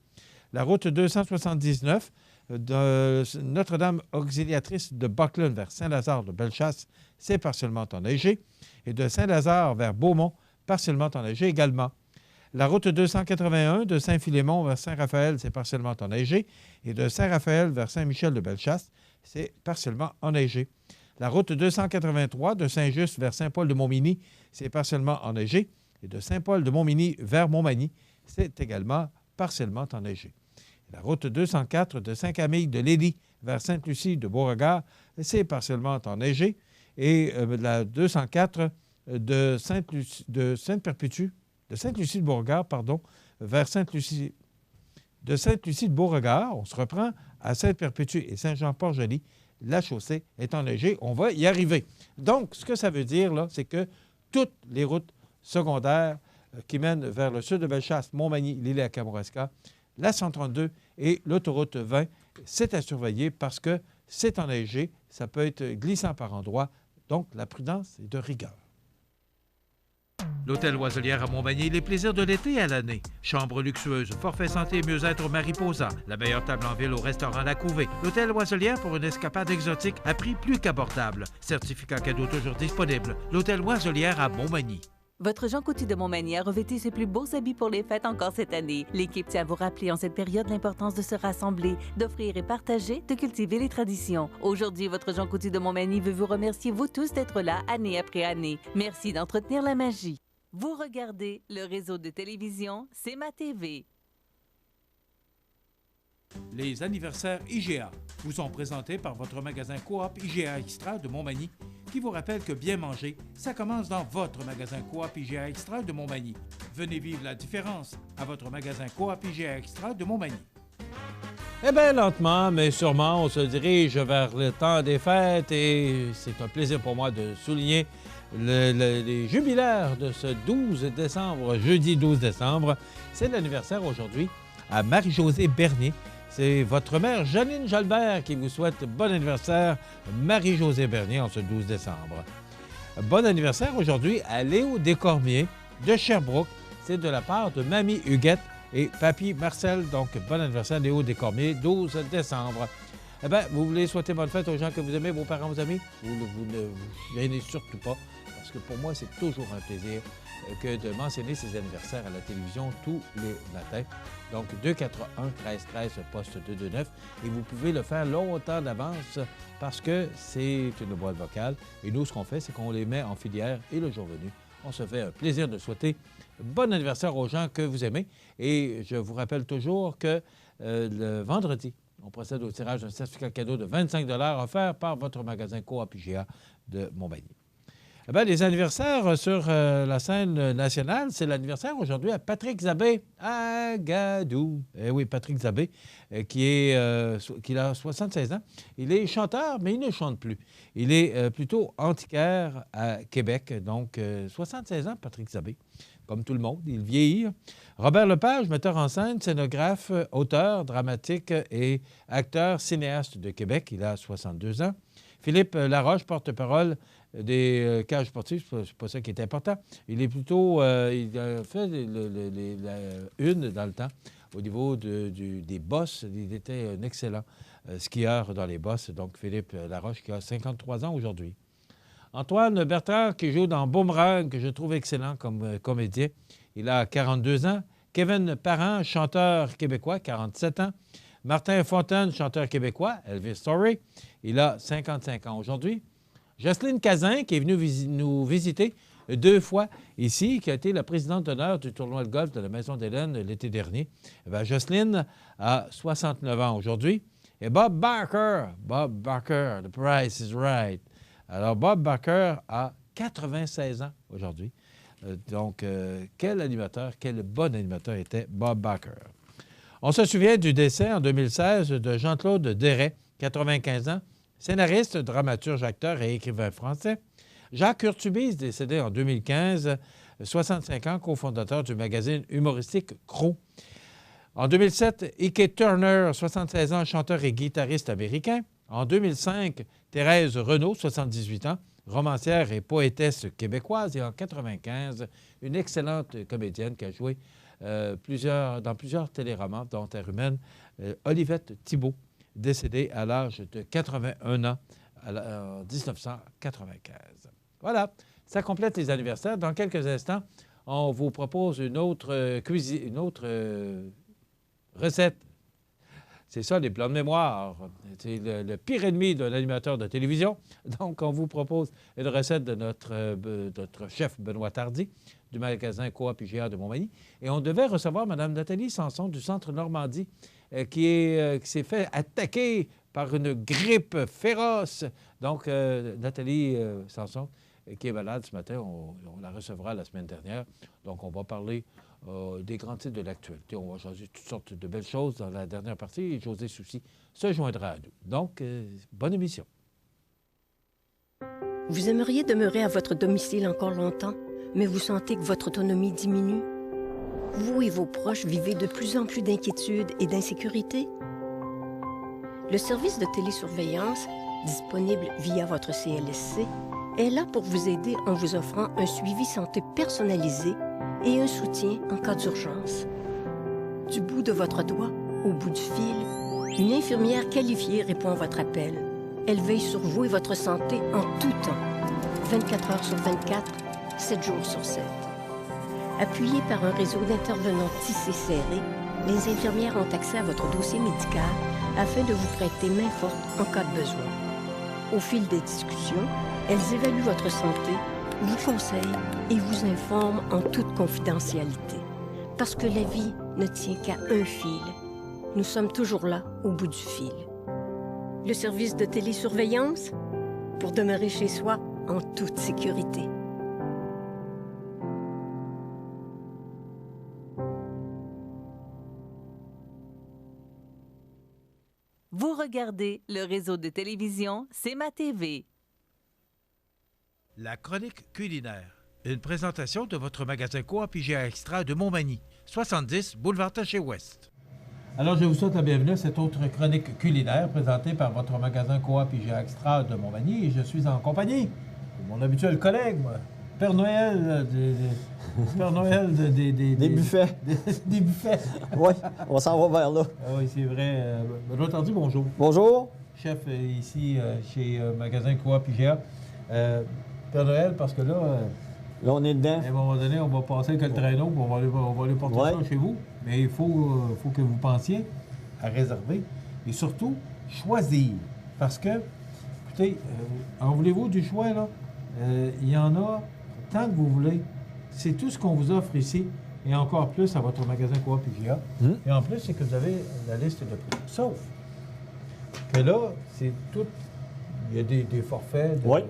La route 279 de Notre-Dame auxiliatrice de Buckland vers Saint-Lazare de Bellechasse, c'est partiellement enneigé, et de Saint-Lazare vers Beaumont, partiellement enneigé également. La route 281 de Saint-Philémon vers Saint-Raphaël, c'est partiellement enneigé, et de Saint-Raphaël vers Saint-Michel-de-Bellechasse, c'est partiellement enneigé. La route 283 de Saint-Just vers Saint-Paul-de-Montmagny, c'est partiellement enneigé. Et de Saint-Paul-de-Montmagny vers Montmagny, c'est également partiellement enneigé. La route 204 de Saint-Camille de Lély vers Sainte-Lucie de Beauregard, c'est partiellement enneigé. Et la 204 de Sainte-Lucie de Beauregard, vers Sainte-Lucie de Beauregard, on se reprend à Sainte-Perpétue et Saint-Jean-Port-Joli. La chaussée est enneigée. On va y arriver. Donc, ce que ça veut dire, là, c'est que toutes les routes secondaires qui mènent vers le sud de Bellechasse, Montmagny, Lillet à Kamouraska, la 132 et l'autoroute 20, c'est à surveiller parce que c'est enneigé. Ça peut être glissant par endroits. Donc, la prudence est de rigueur. L'Hôtel Loiselière à Montmagny, les plaisirs de l'été à l'année. Chambre luxueuse, forfait santé et mieux-être au Mariposa. La meilleure table en ville au restaurant La Couvée. L'Hôtel Loiselière pour une escapade exotique à prix plus qu'abordable. Certificat cadeau toujours disponible. L'Hôtel Loiselière à Montmagny. Votre Jean Coutu de Montmagny a revêtu ses plus beaux habits pour les fêtes encore cette année. L'équipe tient à vous rappeler en cette période l'importance de se rassembler, d'offrir et partager, de cultiver les traditions. Aujourd'hui, votre Jean Coutu de Montmagny veut vous remercier, vous tous, d'être là année après année. Merci d'entretenir la magie. Vous regardez le réseau de télévision C'est ma TV. Les anniversaires IGA vous sont présentés par votre magasin Coop IGA Extra de Montmagny, qui vous rappelle que bien manger, ça commence dans votre magasin Coop IGA Extra de Montmagny. Venez vivre la différence à votre magasin Coop IGA Extra de Montmagny. Eh bien, lentement, mais sûrement, on se dirige vers le temps des fêtes et c'est un plaisir pour moi de souligner les jubilaires de ce 12 décembre, jeudi 12 décembre. C'est l'anniversaire aujourd'hui à Marie-Josée Bernier. C'est votre mère, Janine Jalbert, qui vous souhaite bon anniversaire, Marie-Josée Bernier, en ce 12 décembre. Bon anniversaire aujourd'hui à Léo Descormier de Sherbrooke. C'est de la part de Mamie Huguette et Papy Marcel. Donc, bon anniversaire Léo Descormier, 12 décembre. Eh bien, vous voulez souhaiter bonne fête aux gens que vous aimez, vos parents, vos amis? Vous ne gênez surtout pas. parce que pour moi, c'est toujours un plaisir que de mentionner ces anniversaires à la télévision tous les matins. Donc, 241-1313, poste 229. Et vous pouvez le faire longtemps d'avance parce que c'est une boîte vocale. Et nous, ce qu'on fait, c'est qu'on les met en filière et le jour venu, on se fait un plaisir de souhaiter bon anniversaire aux gens que vous aimez. Et je vous rappelle toujours que le vendredi, on procède au tirage d'un certificat cadeau de 25 $ offert par votre magasin Coop IGA de Montmagny. Eh bien, les anniversaires sur la scène nationale, c'est l'anniversaire aujourd'hui à Patrick Zabé à Gadou. Eh oui, Patrick Zabé, qui a 76 ans. Il est chanteur, mais il ne chante plus. Il est plutôt antiquaire à Québec. Donc, 76 ans, Patrick Zabé. Comme tout le monde, il vieillit. Robert Lepage, metteur en scène, scénographe, auteur, dramatique et acteur cinéaste de Québec. Il a 62 ans. Philippe Laroche, porte-parole des cages sportives, c'est pas ça qui est important. Il est plutôt... il a fait la une dans le temps au niveau des bosses. Il était un excellent skieur dans les bosses. Donc, Philippe Laroche, qui a 53 ans aujourd'hui. Antoine Bertrand, qui joue dans Boomerang, que je trouve excellent comme comédien. Il a 42 ans. Kevin Parent, chanteur québécois, 47 ans. Martin Fontaine, chanteur québécois, Elvis Story. Il a 55 ans aujourd'hui. Jocelyne Cazin, qui est venue nous visiter 2 fois ici, qui a été la présidente d'honneur du tournoi de golf de la Maison d'Hélène l'été dernier. Bien, Jocelyne a 69 ans aujourd'hui. Et Bob Barker, The Price is Right. Alors, Bob Barker a 96 ans aujourd'hui. Donc, quel animateur, quel bon animateur était Bob Barker. On se souvient du décès en 2016 de Jean-Claude Deray, 95 ans, scénariste, dramaturge, acteur et écrivain français. Jacques Urtubise, décédé en 2015, 65 ans, cofondateur du magazine humoristique Crow. En 2007, Ike Turner, 76 ans, chanteur et guitariste américain. En 2005, Thérèse Renaud, 78 ans, romancière et poétesse québécoise. Et en 1995, une excellente comédienne qui a joué dans plusieurs téléromans, dont Terre humaine, Olivette Thibault, décédée à l'âge de 81 ans en 1995. Voilà, ça complète les anniversaires. Dans quelques instants, on vous propose une autre recette. C'est ça, les plans de mémoire. C'est le pire ennemi d'un animateur de télévision. Donc, on vous propose une recette de notre chef Benoît Tardy du magasin Coop IGA de Montmagny. Et on devait recevoir Mme Nathalie Sanson du Centre Normandie qui s'est fait attaquer par une grippe féroce. Donc, Nathalie Sanson, qui est malade ce matin, on la recevra la semaine dernière. Donc, on va parler des grands titres de l'actualité. On va changer toutes sortes de belles choses dans la dernière partie et José Soucy se joindra à nous. Donc, bonne émission. Vous aimeriez demeurer à votre domicile encore longtemps, mais vous sentez que votre autonomie diminue? Vous et vos proches vivez de plus en plus d'inquiétudes et d'insécurité? Le service de télésurveillance, disponible via votre CLSC, est là pour vous aider en vous offrant un suivi santé personnalisé et un soutien en cas d'urgence. Du bout de votre doigt au bout du fil, une infirmière qualifiée répond à votre appel. Elle veille sur vous et votre santé en tout temps, 24 heures sur 24, 7 jours sur 7. Appuyées par un réseau d'intervenants tissé serré, les infirmières ont accès à votre dossier médical afin de vous prêter main forte en cas de besoin. Au fil des discussions, elles évaluent votre santé, vous conseillent et vous informent en toute confidentialité. Parce que la vie ne tient qu'à un fil. Nous sommes toujours là, au bout du fil. Le service de télésurveillance, pour demeurer chez soi en toute sécurité. Vous regardez le réseau de télévision C'est ma TV. La chronique culinaire. Une présentation de votre magasin Coop IGA Extra de Montmagny, 70 boulevard Taché-Ouest. Alors, je vous souhaite la bienvenue à cette autre chronique culinaire présentée par votre magasin Coop IGA Extra de Montmagny. Et je suis en compagnie de mon habituel collègue, moi, Père Noël des buffets. Des buffets. Oui, on s'en va vers là. Ah oui, c'est vrai. Benoît Tardy, bonjour. Bonjour. Chef ici chez magasin Coop IGA. Père Noël, parce que là, Là, on est dedans. à un moment donné, on va passer avec le traîneau, puis on va aller porter ça chez vous. Mais il faut que vous pensiez à réserver et surtout choisir. Parce que, écoutez, en voulez-vous du choix, là? Il y en a tant que vous voulez. C'est tout ce qu'on vous offre ici et encore plus à votre magasin Coop IGA. Et en plus, c'est que vous avez la liste de prix. Sauf que là, c'est tout. Il y a des forfaits. Oui.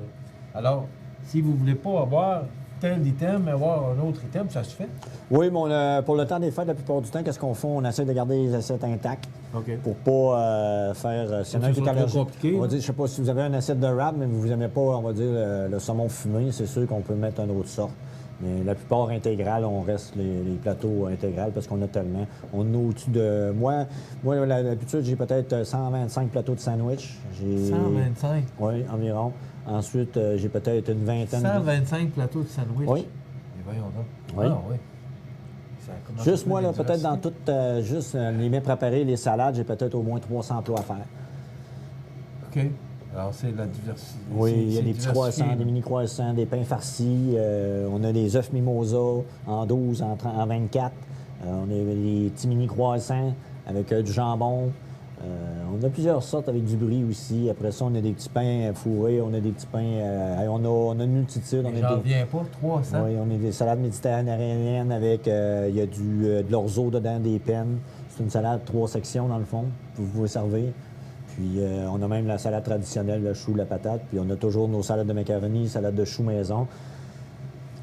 Alors, si vous ne voulez pas avoir tel item, avoir un autre item, ça se fait. Oui, mais pour le temps des fêtes, la plupart du temps, qu'est-ce qu'on fait? On essaie de garder les assiettes intacts. OK. Pour pas faire... S'il y en a un qui est allergique, compliqué, on va dire, je sais pas si vous avez une assiette de wrap, mais vous n'aimez pas, on va dire, le saumon fumé, c'est sûr qu'on peut mettre une autre sorte. Mais la plupart intégrales, on reste les plateaux intégrales parce qu'on a tellement. On est au-dessus de... Moi d'habitude, j'ai peut-être 125 plateaux de sandwich. 125? Oui, environ. Ensuite, j'ai peut-être une vingtaine... 125 plateaux de sandwich? Oui. Et voyons donc. Oui. Ah, oui. Ça commence Juste à moi, faire là, des peut-être dans diversités. tout, juste les mets préparés, les salades, j'ai peut-être au moins 300 emplois à faire. OK. Alors, c'est la diversité. Oui, il y a c'est des petits diversifié, croissants, des là. mini-croissants, des pains farcis. On a des œufs mimosa en 12, en 24. On a des petits mini-croissants avec du jambon. On a plusieurs sortes avec du brie aussi. Après ça, on a des petits pains fourrés, on a des petits pains... on a une multitude. Et j'en reviens pas, 300. Oui, on a des salades méditerranéennes avec... il y a de l'orzo dedans, des pennes. C'est une salade 3 sections, dans le fond. Vous pouvez servir. Puis on a même la salade traditionnelle, le chou, la patate. Puis on a toujours nos salades de macaroni, salade de chou maison.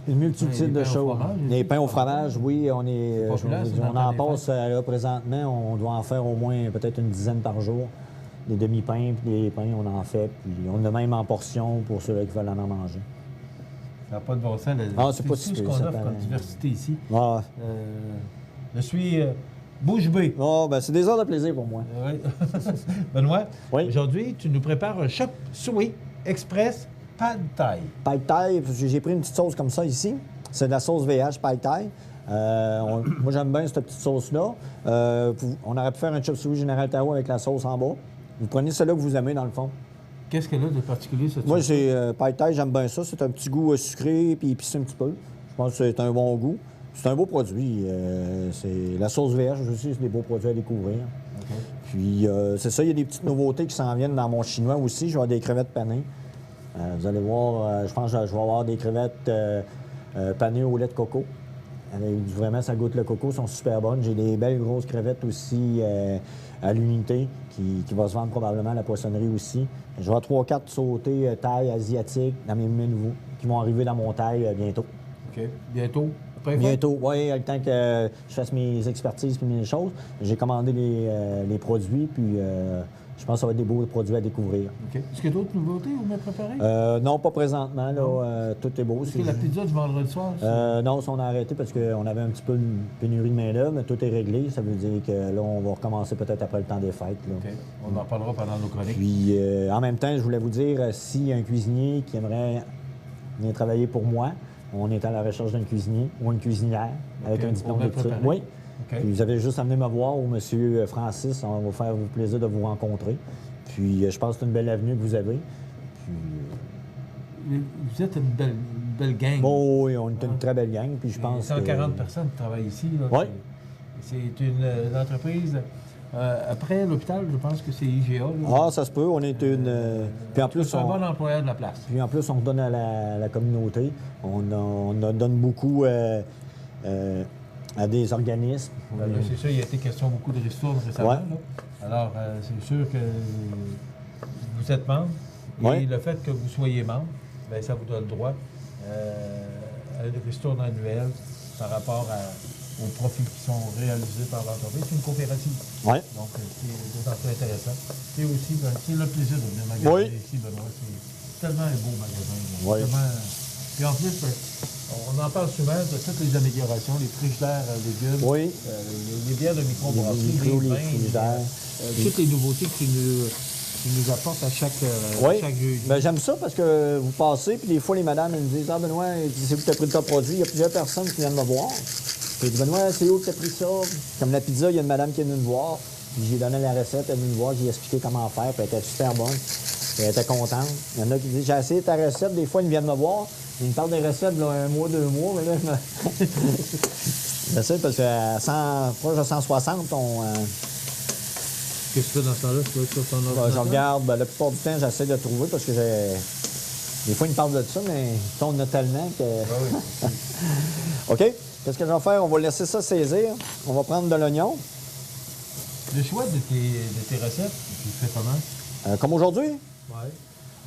Une multitude de choses. Les pains au fromage, oui, on est. On en passe là présentement. On doit en faire au moins peut-être une dizaine par jour. Des demi-pains, puis des pains, on en fait. Puis on a même en portion pour ceux qui veulent en manger. Ça n'a pas de bon sens. C'est pas tout ce qu'on offre comme diversité ici. Ah. Je suis bouche bée. Oh, ben c'est des heures de plaisir pour moi. Oui. Benoît, oui. Aujourd'hui, tu nous prépares un chop suey express pad thai. Pad thai, j'ai pris une petite sauce comme ça ici. C'est de la sauce VH pad thai. Moi, j'aime bien cette petite sauce-là. On aurait pu faire un chop suey Général Tao avec la sauce en bas. Vous prenez celle-là que vous aimez, dans le fond. Qu'est-ce qu'elle a de particulier, cette sauce? Moi, c'est pad thai, j'aime bien ça. C'est un petit goût sucré puis épicé un petit peu. Je pense que c'est un bon goût. C'est un beau produit. C'est la sauce VH aussi, c'est des beaux produits à découvrir. Okay. Puis, c'est ça, il y a des petites nouveautés qui s'en viennent dans mon chinois aussi. Je vais avoir des crevettes panées. Vous allez voir, je pense que je vais avoir des crevettes panées au lait de coco. Vraiment, ça goûte le coco, elles sont super bonnes. J'ai des belles grosses crevettes aussi à l'unité qui va se vendre probablement à la poissonnerie aussi. Je vais avoir 3-4 sautés taille asiatique dans mes menus qui vont arriver dans mon taille bientôt. OK. Bientôt? Bientôt, oui, le temps que je fasse mes expertises et mes choses. J'ai commandé les produits, puis je pense que ça va être des beaux produits à découvrir. OK. Est-ce qu'il y a d'autres nouveautés vous m'avez préparé? Non, pas présentement. Là, tout est beau. Est-ce que la pizza du vendredi soir? Non, ça, on a arrêté parce qu'on avait un petit peu une pénurie de main-d'œuvre, mais tout est réglé. Ça veut dire que là, on va recommencer peut-être après le temps des fêtes. Là. OK. On en reparlera pendant nos chroniques. Puis, en même temps, je voulais vous dire, s'il y a un cuisinier qui aimerait venir travailler pour moi, on est à la recherche d'un cuisinier ou une cuisinière avec un diplôme d'études. Oui. Okay. Puis vous avez juste à venir me voir ou M. Francis, on va vous faire plaisir de vous rencontrer. Puis je pense que c'est une belle avenue que vous avez. Puis... Vous êtes une belle gang. Bon, oui, on est une très belle gang. Puis je pense 140 personnes qui travaillent ici. Là, oui. C'est une entreprise. Après l'hôpital, je pense que c'est IGA. Là. Ah, ça se peut. On est une. Puis en plus, c'est un bon employeur de la place. Puis en plus, on donne à la communauté. On donne beaucoup à des organismes. Ben, là, c'est sûr, il y a été question beaucoup de ristournes récemment. Ouais. Là. Alors, c'est sûr que vous êtes membre. Et le fait que vous soyez membre, bien, ça vous donne droit à une ristourne annuelle par rapport aux profits qui sont réalisés par l'entreprise. C'est une coopérative. Oui. Donc, c'est d'autant plus intéressant. C'est aussi c'est le plaisir de venir magasiner ici, Benoît. C'est tellement un beau magasin. Oui. Puis en plus, on en parle souvent de toutes les améliorations, les frigidaires légumes, les bières de microbrasserie, les vins, toutes les nouveautés que tu nous apportes à chaque jeudi. Bien, j'aime ça parce que vous passez, puis des fois, les madames, elles me disent « Ah, Benoît, c'est où tu as pris ton produit? » Il y a plusieurs personnes qui viennent me voir. Puis Benoît, c'est où que tu as pris ça? Comme la pizza, il y a une madame qui est venue me voir. Puis j'ai donné la recette, elle est venue me voir, j'ai expliqué comment faire, puis elle était super bonne. Elle était contente. Il y en a qui disent, j'ai essayé ta recette, des fois, ils viennent me voir. Ils me parlent des recettes de 1 mois, 2 mois, mais là, j'essaie parce qu'à 100, proche de 160, Qu'est-ce que tu fais dans ce temps-là? Tu fais sur ton ordinateur? je regarde, la plupart du temps, j'essaie de trouver parce que j'ai... Des fois, ils me parlent de ça, mais on en a tellement que... Ah oui. OK. Qu'est-ce que je vais faire? On va laisser ça saisir. On va prendre de l'oignon. Le choix de tes recettes, tu le fais comment? Comme aujourd'hui. Oui.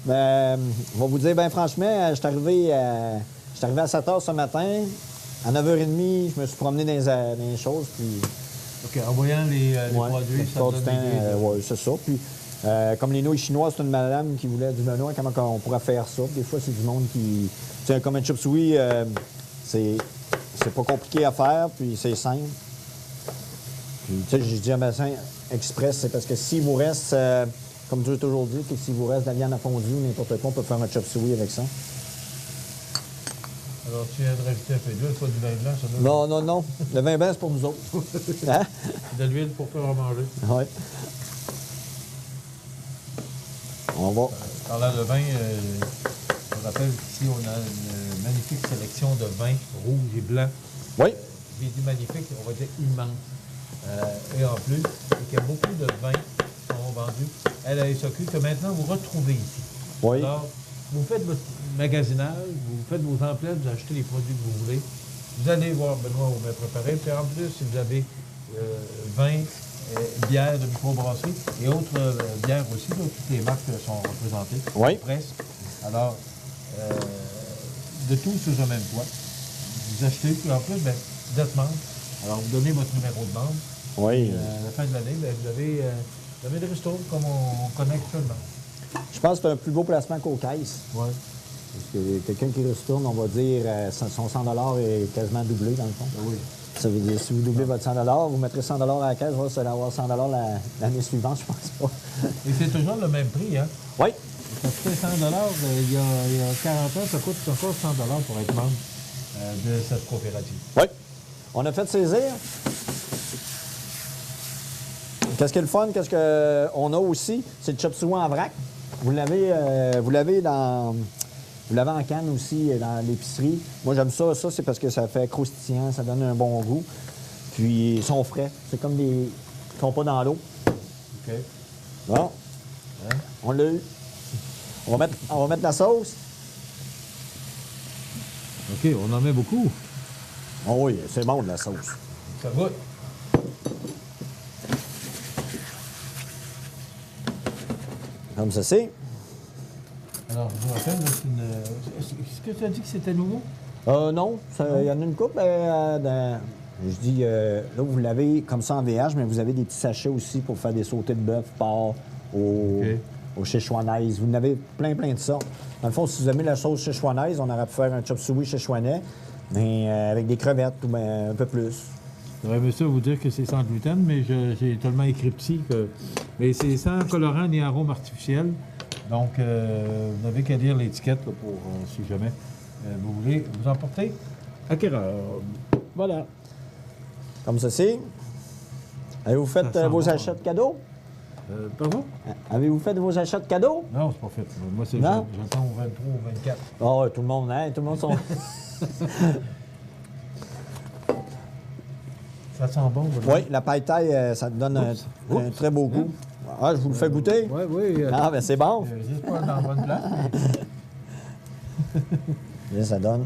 Je vais vous dire, bien franchement, je suis arrivé à 7 h ce matin. À 9 h 30, je me suis promené dans les choses. Puis, OK, en voyant les produits, ça te donne une idée. Oui, c'est ça. Puis, comme les nouilles chinoises, c'est une madame qui voulait du Benoît, comment on pourrait faire ça. Des fois, c'est du monde qui... Tu sais, comme un chop suey, c'est pas compliqué à faire, puis c'est simple. Puis, tu sais, j'ai dit à Bassin Express, c'est parce que s'il vous reste, comme tu as toujours dit, que s'il vous reste de la viande à fondue ou n'importe quoi, on peut faire un chop suey avec ça. Alors, tu viens de rajouter un peu d'huile, pas du vin blanc, ça doit... Non. Le vin blanc, c'est pour nous autres. Hein? De l'huile pour faire à manger. Oui. On va. Parlant de vin, je rappelle qu'ici, on a une magnifique sélection de vins rouges et blancs. Oui. J'ai dit magnifique, on va dire immense. Et en plus, il y a beaucoup de vins qui sont vendus à la SAQ que maintenant vous retrouvez ici. Oui. Alors, vous faites votre magasinage, vous faites vos emplettes, vous achetez les produits que vous voulez. Vous allez voir Benoît vous met préparé. Puis en plus, si vous avez vin, bière de microbrasserie et autres bières aussi, là, toutes les marques sont représentées. Oui. Presque. Alors, de tout sous un même toit. Vous achetez, puis en plus, bien, vous êtes membre. Alors, vous donnez votre numéro de membre. Oui. À la fin de l'année, bien, vous avez des restos comme on connaît actuellement. Je pense que c'est un plus beau placement qu'aux caisses. Oui. Parce que quelqu'un qui retourne, on va dire, son 100 $ est quasiment doublé, dans le fond. Oui. Ça veut dire, si vous doublez votre 100 $, vous mettrez 100 $ à la caisse, vous allez avoir 100 $ l'année suivante, je pense pas. Et c'est toujours le même prix, hein? Oui. Ça coûtait 100 il y a 40 ans, ça coûte encore 100 $ pour être membre de cette coopérative. Oui. On a fait saisir. Qu'est-ce qui est le fun? Qu'est-ce qu'on a aussi? C'est le chop suey en vrac. Vous l'avez en canne aussi dans l'épicerie. Moi, j'aime ça. Ça, c'est parce que ça fait croustillant, ça donne un bon goût. Puis, ils sont frais. C'est comme des... Ils sont pas dans l'eau. OK. Bon. Hein? On l'a eu. On va mettre la sauce. OK, on en met beaucoup. Oh oui, c'est bon de la sauce. Ça goûte. Comme ça, c'est. Alors, je vous rappelle, est-ce que tu as dit que c'était nouveau? Non, il y en a une coupe. Je dis, là, vous l'avez comme ça en VH, mais vous avez des petits sachets aussi pour faire des sautés de bœuf, porc, au Szechuanaise. Vous en avez plein de ça. Dans le fond, si vous aimez la sauce Szechuanaise, on aurait pu faire un chop suey Szechuanais, mais avec des crevettes ou bien un peu plus. J'aurais aimé ça vous dire que c'est sans gluten, mais j'ai tellement écrit petit que... Mais c'est sans colorant ni arôme artificiel. Donc, vous n'avez qu'à lire l'étiquette là, pour, si jamais vous voulez vous emporter acquéreur. Voilà. Comme ceci. Avez-vous fait vos achats de cadeaux? Pardon? Avez-vous fait vos achats de cadeaux? Non, c'est pas fait. Moi, c'est Non? j'attends au 23 ou 24. Ah, tout le monde, hein? Tout le monde sont... Ça sent bon, voilà. Oui, la paille taille, ça te donne un très beau goût. Ah, je vous le fais goûter? Oui, oui. Ah, ben c'est bon. Juste pas dans la bonne place. Là, ça donne.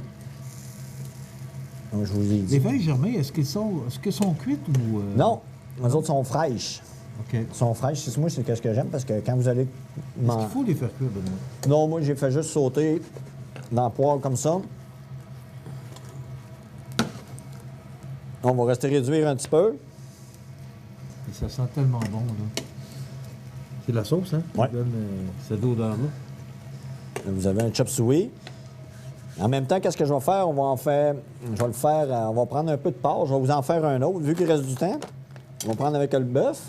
Comme je vous ai dit. Les vins germains, est-ce qu'ils sont cuites ou... Non, les autres sont fraîches. OK. Ils sont fraîches. C'est moi, c'est ce que j'aime parce que quand vous allez... Est-ce qu'il faut les faire cuire, Benoît? Non, moi, j'ai fait juste sauter dans la poêle comme ça. On va rester réduire un petit peu. Et ça sent tellement bon, là. C'est la sauce, hein? Oui. Qui donne cette odeur-là. Là, vous avez un chop suey. En même temps, qu'est-ce que je vais faire? On va prendre un peu de porc. Je vais vous en faire un autre, vu qu'il reste du temps. On va prendre avec le bœuf.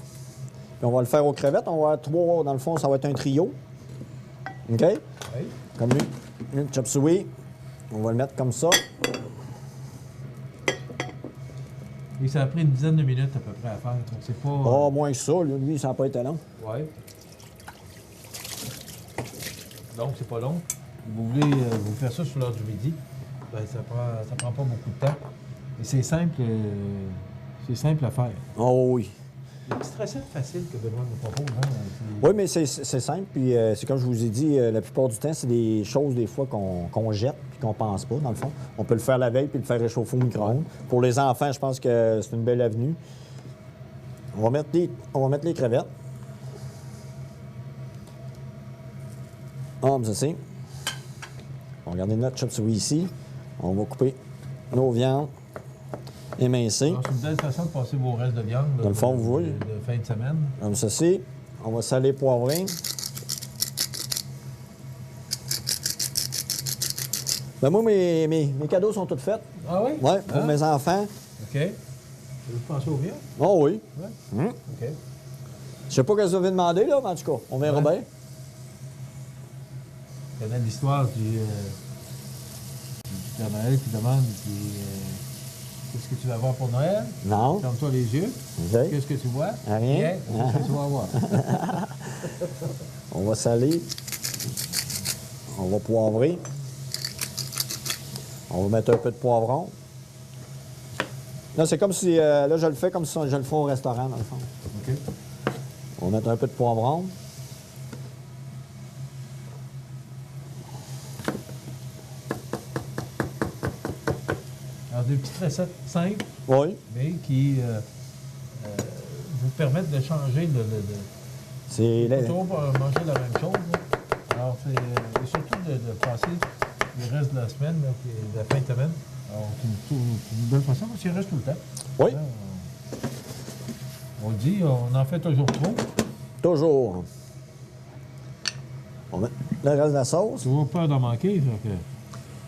Puis on va le faire aux crevettes. On va avoir 3, dans le fond, ça va être un trio. OK? Oui. Comme lui. Le chop suey. On va le mettre comme ça. Et ça a pris une dizaine de minutes à peu près à faire. Donc c'est pas... Oh, moins que ça. Lui, ça n'a pas été long. Oui. donc c'est pas long. Vous voulez vous faire ça sur l'heure du midi, ben, ça prend pas beaucoup de temps. Et c'est simple à faire. Oh oui. Une petite recette facile que Benoît nous propose. Hein, Oui, mais c'est simple. Puis c'est comme je vous ai dit, la plupart du temps, c'est des choses des fois qu'on jette puis qu'on pense pas, dans le fond. On peut le faire la veille puis le faire réchauffer au micro-ondes. Pour les enfants, je pense que c'est une belle avenue. On va mettre les crevettes. Comme ceci. On va garder notre chop suey ici. On va couper nos viandes émincées. C'est une belle façon de passer vos restes de viande dans le fond, vous voyez. De fin de semaine. Comme ceci. On va saler, poivrer. Ben moi, mes cadeaux sont tous faits. Ah oui? Oui, pour mes enfants. OK. Vous pensez aux viandes? Oh oui. Ouais. OK. Je sais pas ce que vous avez demandé, là, mais en tout cas, on verra bien. Il y a l'histoire du Père Noël qui demande qu'est-ce que tu vas avoir pour Noël? Non. Ferme-toi les yeux. OK. Qu'est-ce que tu vois? Rien. Qu'est-ce que tu vas avoir? On va saler. On va poivrer. On va mettre un peu de poivron. Là, c'est comme si... là, je le fais comme si je le ferais au restaurant, dans le fond. OK. On va mettre un peu de poivron. Alors, des petites recettes simples, Oui. mais qui vous permettent de changer C'est... Pas toujours manger la même chose. Là. Alors, et surtout de passer le reste de la semaine, là, de la fin de semaine. Alors, c'est une belle façon parce qu'il reste tout le temps. Oui. Là, on dit, on en fait toujours trop. Toujours. On met le reste de la sauce. Toujours peur d'en manquer.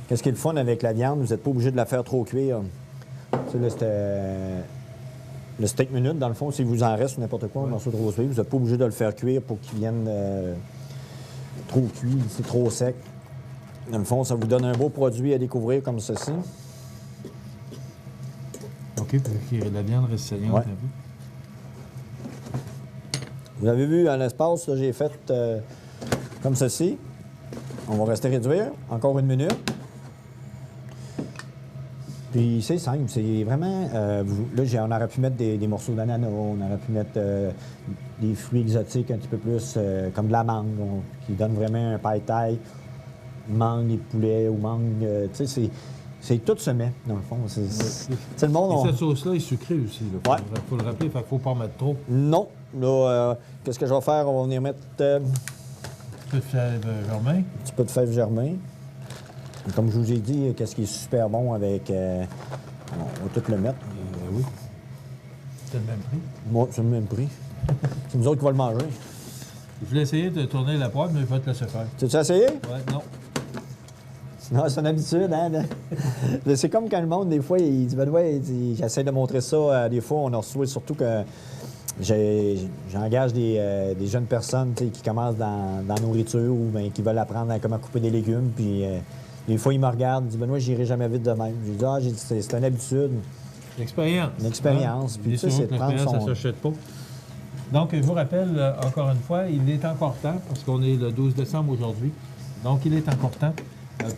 Qu'est-ce qui est le fun avec la viande? Vous n'êtes pas obligé de la faire trop cuire. Tu sais, là, c'était le steak minute, dans le fond, si vous en reste n'importe quoi, un morceau de rosé, vous n'êtes pas obligé de le faire cuire pour qu'il vienne trop cuit, c'est trop sec. Dans le fond, ça vous donne un beau produit à découvrir comme ceci. OK, pour que la viande reste saignante un peu. Vous avez vu à l'espace, là, j'ai fait comme ceci. On va rester réduire. Encore 1 minute. Puis c'est simple, c'est vraiment... là, on aurait pu mettre des morceaux d'ananas, on aurait pu mettre des fruits exotiques un petit peu plus, comme de la mangue, qui donne vraiment un paille-taille. Mangue, des poulets ou mangue, tu sais, c'est tout se met, dans le fond. C'est le monde... Et cette sauce-là est sucrée aussi. Il faut le rappeler, il ne faut pas en mettre trop. Non. Là, qu'est-ce que je vais faire? On va venir mettre... un peu de fève germain. Un petit peu de fève germain. Et comme je vous ai dit, qu'est-ce qui est super bon avec... on va tout le mettre. Oui. C'est le même prix. Moi, c'est le même prix. C'est nous autres qui va le manger. Je voulais essayer de tourner la poêle, mais je vais te laisser faire. Tu as essayé? Oui, non. Non, c'est une habitude, hein? C'est comme quand le monde, des fois, il dit, ben ouais, j'essaie de montrer ça. Des fois, on en reçoit surtout que j'engage des jeunes personnes qui commencent dans la nourriture ou bien qui veulent apprendre à comment couper des légumes. Puis des fois, ils me regardent, ils disent, ben ouais, j'irai jamais vite de même. J'ai dit, c'est une habitude. L'expérience. Une expérience. Hein? Puis tu sais, c'est de prendre ça ne son... s'achète pas. Donc, je vous rappelle, encore une fois, il est encore temps, parce qu'on est le 12 décembre aujourd'hui. Donc, il est encore temps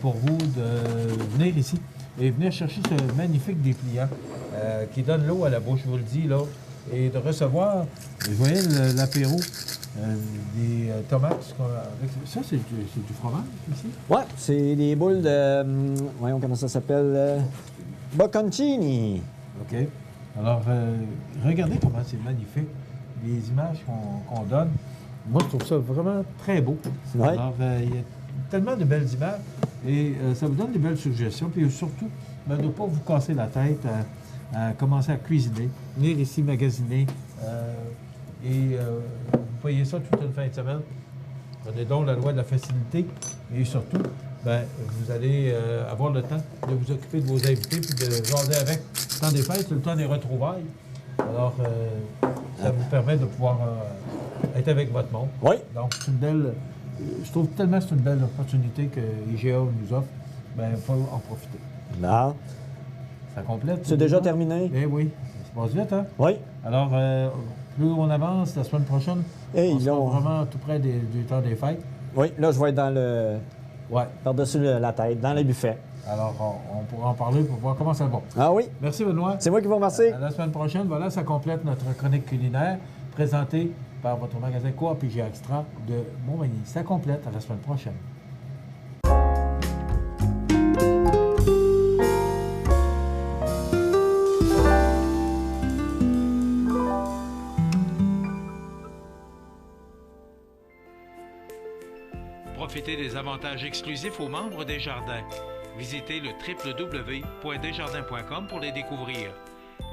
pour vous de venir ici et venir chercher ce magnifique dépliant qui donne l'eau à la bouche, je vous le dis, là, et de recevoir, vous voyez, l'apéro des tomates. Ça, c'est du fromage, ici? Oui, c'est des boules de... voyons comment ça s'appelle. Bocconcini. OK. Alors, regardez comment c'est magnifique, les images qu'on donne. Moi, je trouve ça vraiment très beau. Ouais. Alors, il y a tellement de belles images et ça vous donne des belles suggestions. Puis surtout, de ne pas vous casser la tête à commencer à cuisiner, venir ici magasiner et vous voyez ça toute une fin de semaine. Prenez donc la loi de la facilité et surtout, vous allez avoir le temps de vous occuper de vos invités puis de jaser avec. Le temps des fêtes, c'est le temps des retrouvailles. Alors, ça vous permet de pouvoir être avec votre monde. Oui. Donc, c'est une belle... Je trouve tellement que c'est une belle opportunité que IGA nous offre. Bien, il faut en profiter. Non. Ça complète. C'est déjà terminé? Eh oui. Ça passe vite, hein? Oui. Alors, plus on avance, la semaine prochaine, Hey, on sera vraiment tout près du temps des fêtes. Oui, là, je vais être dans le... Ouais. Par-dessus la tête, dans le buffet. Alors, on pourra en parler pour voir comment ça va. Ah oui? Merci, Benoît. C'est moi qui vous remercie. À la semaine prochaine, voilà, ça complète notre chronique culinaire présentée par votre magasin Coop IGA Extra de Montmagny. Ça complète à la semaine prochaine. Profitez des avantages exclusifs aux membres des Jardins. Visitez le www.desjardins.com pour les découvrir.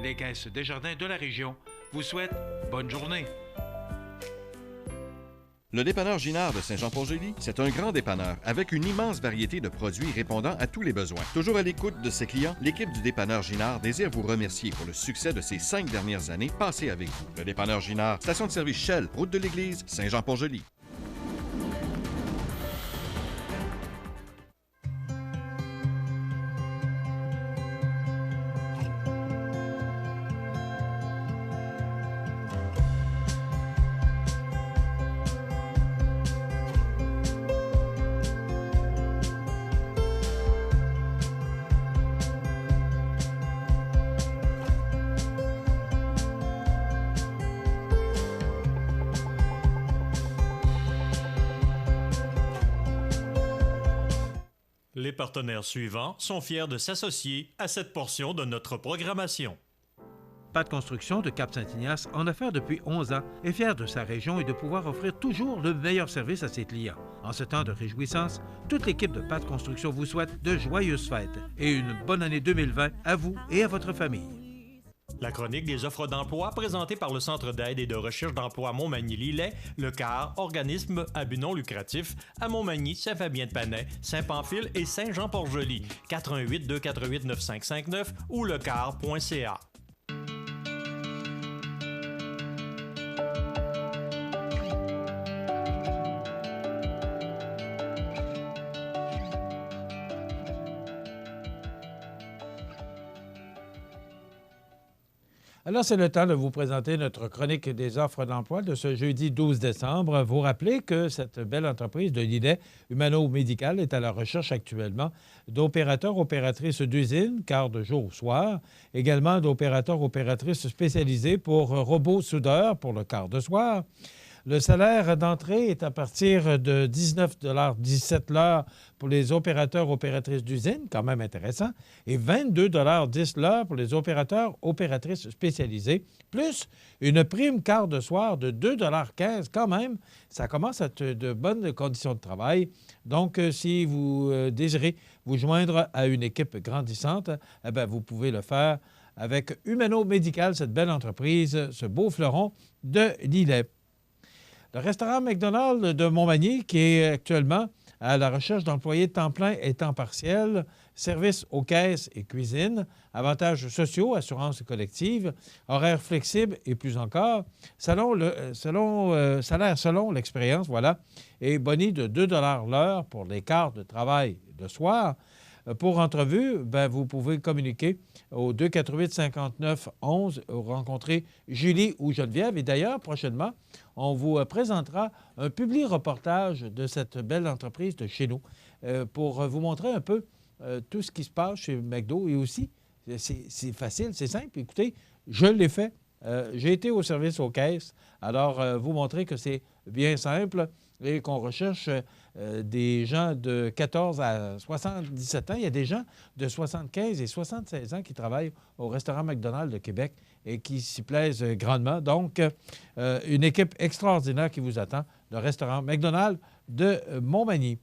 Les caisses Desjardins de la région vous souhaitent bonne journée. Le dépanneur Ginard de Saint-Jean-Port-Joli, c'est un grand dépanneur avec une immense variété de produits répondant à tous les besoins. Toujours à l'écoute de ses clients, l'équipe du dépanneur Ginard désire vous remercier pour le succès de ces 5 dernières années passées avec vous. Le dépanneur Ginard, station de service Shell, route de l'église, Saint-Jean-Port-Joli. Les partenaires suivants sont fiers de s'associer à cette portion de notre programmation. Pat Construction de Cap-Saint-Ignace en a fait depuis 11 ans est fier de sa région et de pouvoir offrir toujours le meilleur service à ses clients. En ce temps de réjouissance, toute l'équipe de Pat Construction vous souhaite de joyeuses fêtes et une bonne année 2020 à vous et à votre famille. La chronique des offres d'emploi présentée par le Centre d'aide et de recherche d'emploi Montmagny-Lillet, le CAR, organisme à but non lucratif, à Montmagny, Saint-Fabien-de-Panay, Saint-Pamphile et Saint-Jean-Port-Joli, 418-248-9559 ou lecar.ca. Alors, c'est le temps de vous présenter notre chronique des offres d'emploi de ce jeudi 12 décembre. Vous rappelez que cette belle entreprise de Lillet humano-médicale est à la recherche actuellement d'opérateurs, opératrices d'usine, quart de jour, soir, également d'opérateurs, opératrices spécialisés pour robots soudeurs pour le quart de soir. Le salaire d'entrée est à partir de 19,17 l'heure pour les opérateurs, opératrices d'usine, quand même intéressant, et 22,10 l'heure pour les opérateurs, opératrices spécialisés, plus une prime quart de soir de 2,15 quand même. Ça commence à être de bonnes conditions de travail. Donc, si vous désirez vous joindre à une équipe grandissante, eh bien, vous pouvez le faire avec Humano Médical, cette belle entreprise, ce beau fleuron de Lillet. Le restaurant McDonald's de Montmagny, qui est actuellement à la recherche d'employés de temps plein et temps partiel, services aux caisses et cuisine, avantages sociaux, assurances collectives, horaires flexibles et plus encore, salaire selon l'expérience, voilà, et boni de 2 $ l'heure pour les quarts de travail le soir. Pour entrevue, bien, vous pouvez communiquer au 248-59-11, rencontrer Julie ou Geneviève. Et d'ailleurs, prochainement, on vous présentera un publi-reportage de cette belle entreprise de chez nous pour vous montrer un peu tout ce qui se passe chez McDo. Et aussi, c'est facile, c'est simple. Écoutez, je l'ai fait. J'ai été au service aux caisses. Alors, vous montrer que c'est bien simple et qu'on recherche des gens de 14 à 77 ans. Il y a des gens de 75 et 76 ans qui travaillent au restaurant McDonald's de Québec et qui s'y plaisent grandement. Donc, une équipe extraordinaire qui vous attend, le restaurant McDonald's de Montmagny.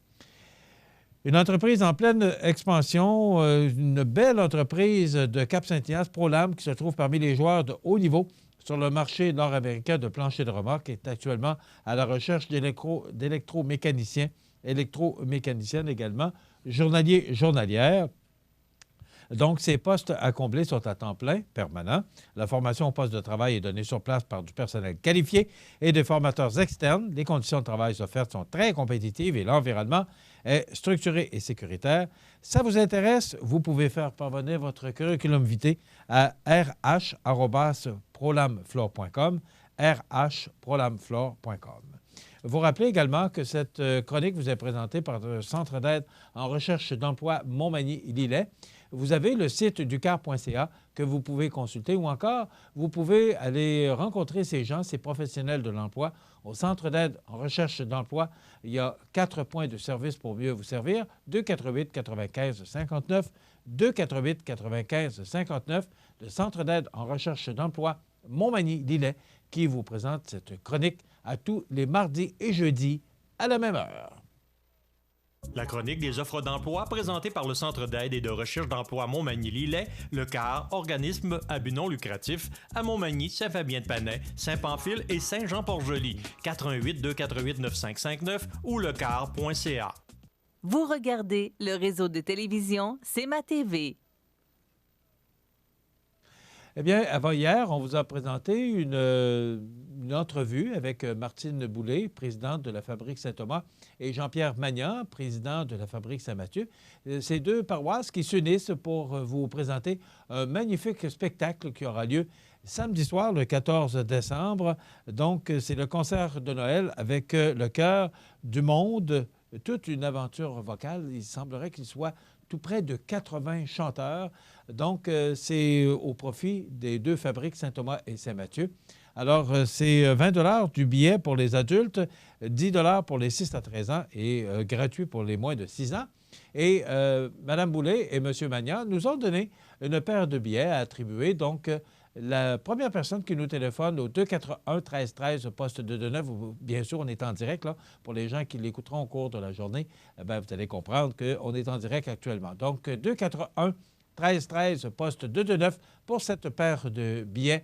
Une entreprise en pleine expansion, une belle entreprise de Cap-Saint-Ignace, ProLam, qui se trouve parmi les joueurs de haut niveau sur le marché nord-américain de plancher de remorque, est actuellement à la recherche d'électromécaniciens, électromécaniciennes également, journaliers, journalières. Donc, ces postes à combler sont à temps plein, permanent. La formation au poste de travail est donnée sur place par du personnel qualifié et des formateurs externes. Les conditions de travail offertes sont très compétitives et l'environnement est structuré et sécuritaire. Ça vous intéresse, vous pouvez faire parvenir votre curriculum vitae à rh@prolamflore.com, rh@prolamflore.com. Vous rappelez également que cette chronique vous est présentée par le Centre d'aide en recherche d'emploi Montmagny-Lillet. Vous avez le site ducar.ca que vous pouvez consulter ou encore vous pouvez aller rencontrer ces gens, ces professionnels de l'emploi au Centre d'aide en recherche d'emploi. Il y a 4 points de service pour mieux vous servir. 248 95 59, 248 95 59, le Centre d'aide en recherche d'emploi Montmagny-Lillet qui vous présente cette chronique à tous les mardis et jeudis à la même heure. La chronique des offres d'emploi présentée par le Centre d'aide et de recherche d'emploi Montmagny-Lillet, le CAR, organisme à but non lucratif, à Montmagny, Saint-Fabien-de-Panay, Saint-Pamphile et Saint-Jean-Port-Joli, 418-248-9559 ou lecar.ca. Vous regardez le réseau de télévision C'est ma TV. Eh bien, avant hier, on vous a présenté une entrevue avec Martine Boulay, présidente de la Fabrique Saint-Thomas, et Jean-Pierre Magnan, président de la Fabrique Saint-Mathieu. Ces deux paroisses qui s'unissent pour vous présenter un magnifique spectacle qui aura lieu samedi soir, le 14 décembre. Donc, c'est le concert de Noël avec le Chœur du Monde, toute une aventure vocale. Il semblerait qu'il soit tout près de 80 chanteurs. Donc, c'est au profit des deux fabriques Saint-Thomas et Saint-Mathieu. Alors, c'est 20 du billet pour les adultes, 10 pour les 6 à 13 ans et gratuit pour les moins de 6 ans. Et Mme Boulay et M. Magnan nous ont donné une paire de billets à attribuer. Donc, la première personne qui nous téléphone au 241-1313, poste 229, bien sûr, on est en direct, là, pour les gens qui l'écouteront au cours de la journée, bien, vous allez comprendre qu'on est en direct actuellement. Donc, 241-1313, poste 229, pour cette paire de billets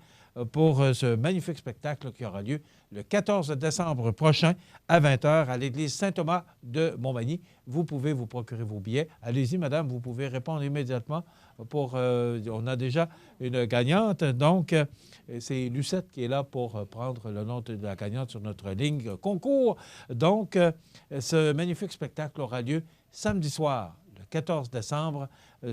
pour ce magnifique spectacle qui aura lieu le 14 décembre prochain à 20h à l'église Saint-Thomas de Montmagny. Vous pouvez vous procurer vos billets. Allez-y, madame, vous pouvez répondre immédiatement. On a déjà une gagnante, donc c'est Lucette qui est là pour prendre le nom de la gagnante sur notre ligne concours. Donc, ce magnifique spectacle aura lieu samedi soir, le 14 décembre.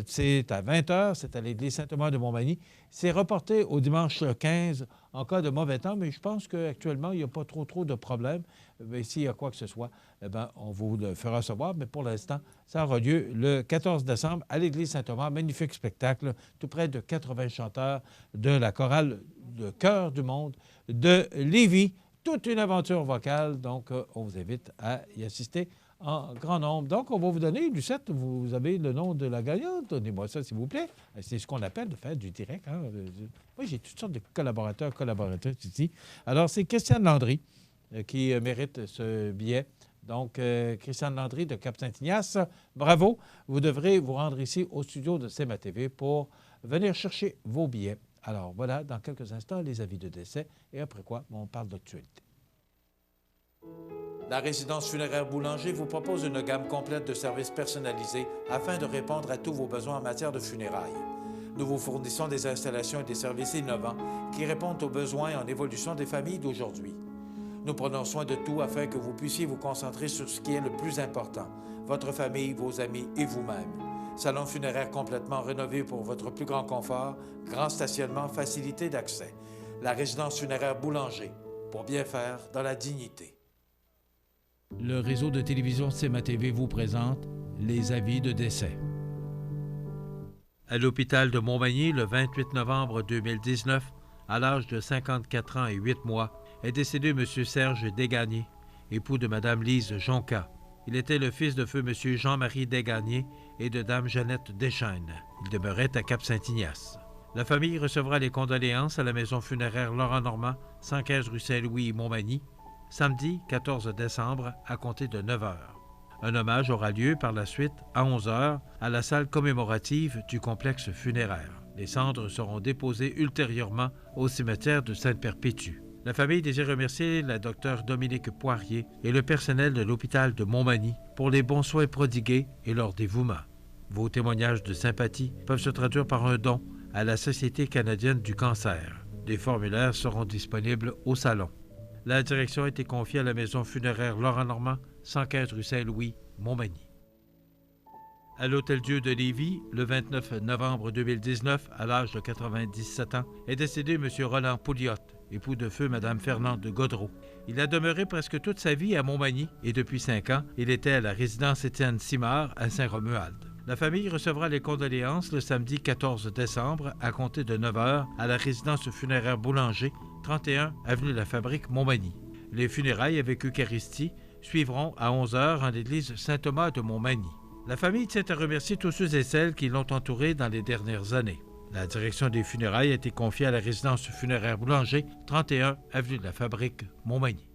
C'est à 20h, c'est à l'église Saint-Thomas de Montmagny. C'est reporté au dimanche 15 en cas de mauvais temps, mais je pense qu'actuellement, il n'y a pas trop de problèmes. Mais s'il y a quoi que ce soit, eh bien, on vous le fera savoir. Mais pour l'instant, ça aura lieu le 14 décembre à l'église Saint-Thomas. Magnifique spectacle, tout près de 80 chanteurs de la chorale de Chœur du Monde de Lévis. Toute une aventure vocale, donc on vous invite à y assister en grand nombre. Donc, on va vous donner, Lucette, vous avez le nom de la gagnante. Donnez-moi ça, s'il vous plaît. C'est ce qu'on appelle de faire du direct. Hein? Moi, j'ai toutes sortes de collaboratrices ici. Alors, c'est Christiane Landry qui mérite ce billet. Donc, Christiane Landry de Cap-Saint-Ignace, bravo. Vous devrez vous rendre ici au studio de C'est ma TV pour venir chercher vos billets. Alors, voilà, dans quelques instants, les avis de décès. Et après quoi, on parle d'actualité. La résidence funéraire Boulanger vous propose une gamme complète de services personnalisés afin de répondre à tous vos besoins en matière de funérailles. Nous vous fournissons des installations et des services innovants qui répondent aux besoins en évolution des familles d'aujourd'hui. Nous prenons soin de tout afin que vous puissiez vous concentrer sur ce qui est le plus important, votre famille, vos amis et vous-même. Salon funéraire complètement rénové pour votre plus grand confort, grand stationnement, facilité d'accès. La résidence funéraire Boulanger, pour bien faire dans la dignité. Le réseau de télévision C'est ma TV vous présente les avis de décès. À l'hôpital de Montmagny, le 28 novembre 2019, à l'âge de 54 ans et 8 mois, est décédé M. Serge Desgagnés, époux de Mme Lise Jonca. Il était le fils de feu M. Jean-Marie Desgagnés et de Dame Jeannette Deschaines. Il demeurait à Cap-Saint-Ignace. La famille recevra les condoléances à la maison funéraire Laurent-Normand, 115 rue Saint-Louis, Montmagny, samedi 14 décembre à compter de 9h. Un hommage aura lieu par la suite à 11h à la salle commémorative du complexe funéraire. Les cendres seront déposées ultérieurement au cimetière de Sainte-Perpétue. La famille désire remercier la Dr Dominique Poirier et le personnel de l'hôpital de Montmagny pour les bons soins prodigués et leur dévouement. Vos témoignages de sympathie peuvent se traduire par un don à la Société canadienne du cancer. Des formulaires seront disponibles au salon. La direction a été confiée à la maison funéraire Laurent-Normand, 115 rue Saint-Louis, Montmagny. À l'Hôtel-Dieu de Lévis, le 29 novembre 2019, à l'âge de 97 ans, est décédé M. Roland Pouliot, époux de feu Mme Fernande Gaudreau. Il a demeuré presque toute sa vie à Montmagny et depuis 5 ans, il était à la résidence Étienne Simard à Saint-Romuald. La famille recevra les condoléances le samedi 14 décembre à compter de 9 h à la résidence funéraire Boulanger, 31 avenue La Fabrique, Montmagny. Les funérailles avec Eucharistie suivront à 11 h en l'église Saint-Thomas de Montmagny. La famille tient à remercier tous ceux et celles qui l'ont entouré dans les dernières années. La direction des funérailles a été confiée à la résidence funéraire Boulanger, 31 avenue de la Fabrique, Montmagny.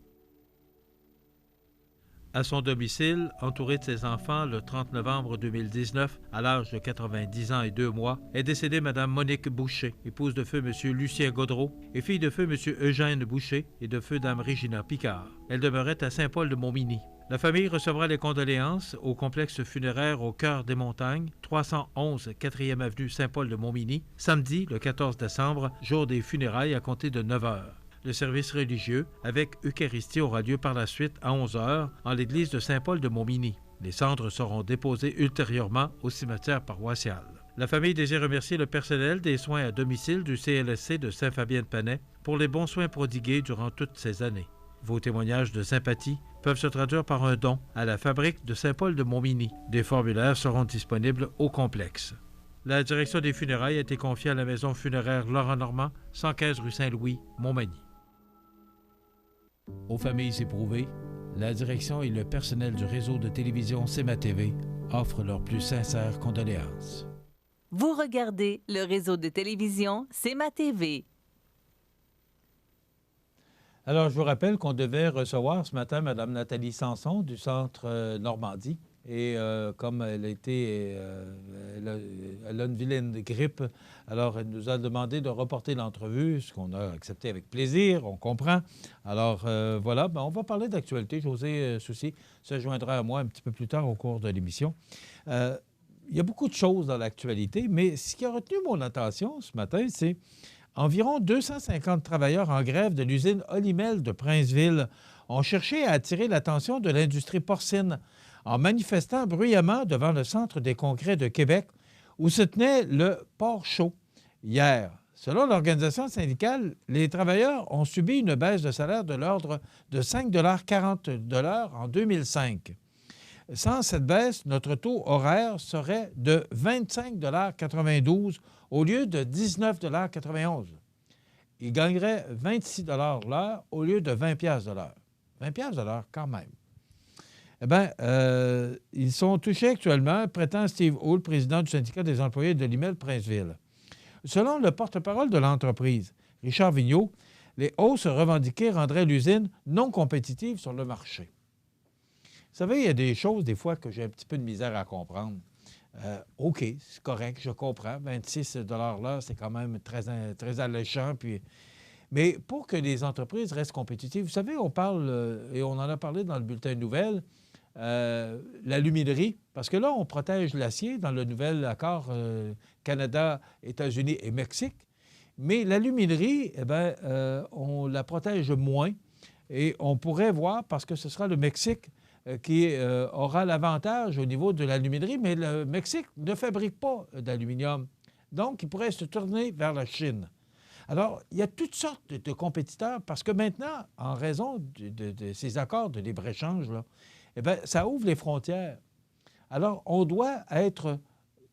À son domicile, entouré de ses enfants, le 30 novembre 2019, à l'âge de 90 ans et 2 mois, est décédée Mme Monique Boucher, épouse de feu M. Lucien Gaudreau et fille de feu M. Eugène Boucher et de feu Dame Régina Picard. Elle demeurait à Saint-Paul-de-Montmagny. La famille recevra les condoléances au complexe funéraire au cœur des montagnes, 311 4e avenue Saint-Paul-de-Montmagny, samedi le 14 décembre, jour des funérailles à compter de 9 h. Le service religieux avec Eucharistie aura lieu par la suite à 11 h en l'église de Saint-Paul-de-Montmagny. Les cendres seront déposées ultérieurement au cimetière paroissial. La famille désire remercier le personnel des soins à domicile du CLSC de Saint-Fabien-de-Panay pour les bons soins prodigués durant toutes ces années. Vos témoignages de sympathie peuvent se traduire par un don à la fabrique de Saint-Paul-de-Montmagny. Des formulaires seront disponibles au complexe. La direction des funérailles a été confiée à la maison funéraire Laurent Normand, 115 rue Saint-Louis, Montmagny. Aux familles éprouvées, la direction et le personnel du réseau de télévision CEMA TV offrent leurs plus sincères condoléances. Vous regardez le réseau de télévision CEMA TV. Alors, je vous rappelle qu'on devait recevoir ce matin Mme Nathalie Sanson du Centre Normandie. Et comme elle a une vilaine grippe, alors elle nous a demandé de reporter l'entrevue, ce qu'on a accepté avec plaisir, on comprend. Alors voilà, on va parler d'actualité. José Soucy se joindra à moi un petit peu plus tard au cours de l'émission. Il y a beaucoup de choses dans l'actualité, mais ce qui a retenu mon attention ce matin, c'est environ 250 travailleurs en grève de l'usine Olimel de Princeville ont cherché à attirer l'attention de l'industrie porcine en manifestant bruyamment devant le Centre des congrès de Québec où se tenait le Porc Show hier. Selon l'organisation syndicale, les travailleurs ont subi une baisse de salaire de l'ordre de 5,40 $ en 2005. Sans cette baisse, notre taux horaire serait de 25,92 $ au lieu de 19,91 $. Ils gagneraient 26 $ l'heure au lieu de 20 $ de l'heure. 20 $ de l'heure quand même. Eh bien, ils sont touchés actuellement, prétend Steve Hull, président du syndicat des employés de l'Imel-Princeville. Selon le porte-parole de l'entreprise, Richard Vigneault, les hausses revendiquées rendraient l'usine non compétitive sur le marché. Vous savez, il y a des choses, des fois, que j'ai un petit peu de misère à comprendre. OK, c'est correct, je comprends. 26 $ l'heure, c'est quand même très alléchant. Mais pour que les entreprises restent compétitives, vous savez, on parle, et on en a parlé dans le bulletin de nouvelles, l'aluminerie, parce que là, on protège l'acier dans le nouvel accord Canada, États-Unis et Mexique, mais l'aluminerie, on la protège moins et on pourrait voir, parce que ce sera le Mexique qui aura l'avantage au niveau de l'aluminerie, mais le Mexique ne fabrique pas d'aluminium, donc il pourrait se tourner vers la Chine. Alors, il y a toutes sortes de compétiteurs parce que maintenant, en raison de ces accords de libre-échange, là, ça ouvre les frontières. Alors, on doit être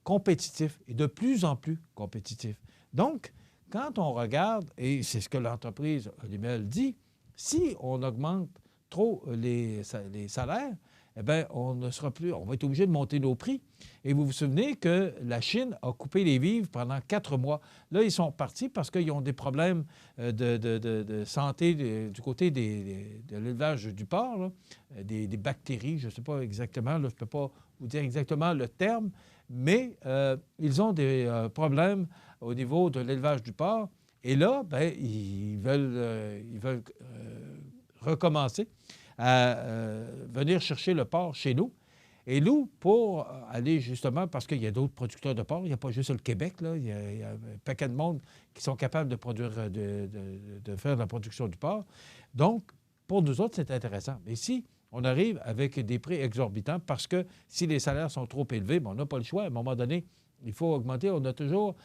compétitif et de plus en plus compétitif. Donc, quand on regarde, et c'est ce que l'entreprise Olimel dit, si on augmente trop les salaires, on ne sera plus, on va être obligé de monter nos prix. Et vous vous souvenez que la Chine a coupé les vivres pendant 4 mois. Là, ils sont partis parce qu'ils ont des problèmes de santé du côté de l'élevage du porc, là, des bactéries, je ne sais pas exactement, là, je ne peux pas vous dire exactement le terme, mais ils ont des problèmes au niveau de l'élevage du porc. Et là, ils veulent recommencer à venir chercher le porc chez nous. Et nous, pour aller justement, parce qu'il y a d'autres producteurs de porc, il n'y a pas juste le Québec, là, il y a un paquet de monde qui sont capables de produire, de faire de la production du porc. Donc, pour nous autres, c'est intéressant. Mais si on arrive avec des prix exorbitants, parce que si les salaires sont trop élevés, on n'a pas le choix. À un moment donné, il faut augmenter. On a toujours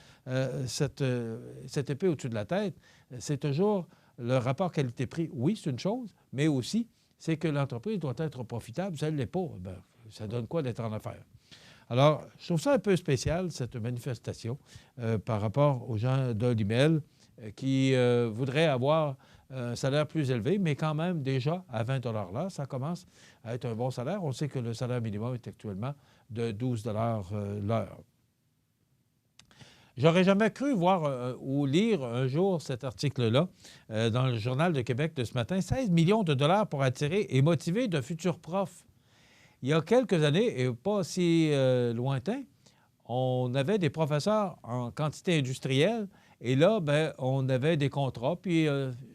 cette épée au-dessus de la tête. C'est toujours le rapport qualité-prix, oui, c'est une chose, mais aussi, c'est que l'entreprise doit être profitable. Si elle ne l'est pas, bien, ça donne quoi d'être en affaires? Alors, je trouve ça un peu spécial, cette manifestation, par rapport aux gens d'Olimel qui voudraient avoir un salaire plus élevé, mais quand même, déjà, à 20 $ l'heure, ça commence à être un bon salaire. On sait que le salaire minimum est actuellement de 12 $ l'heure. J'aurais jamais cru voir ou lire un jour cet article-là dans le Journal de Québec de ce matin. 16 millions de dollars pour attirer et motiver de futurs profs. Il y a quelques années, et pas si lointain, on avait des professeurs en quantité industrielle et là, bien, on avait des contrats. Puis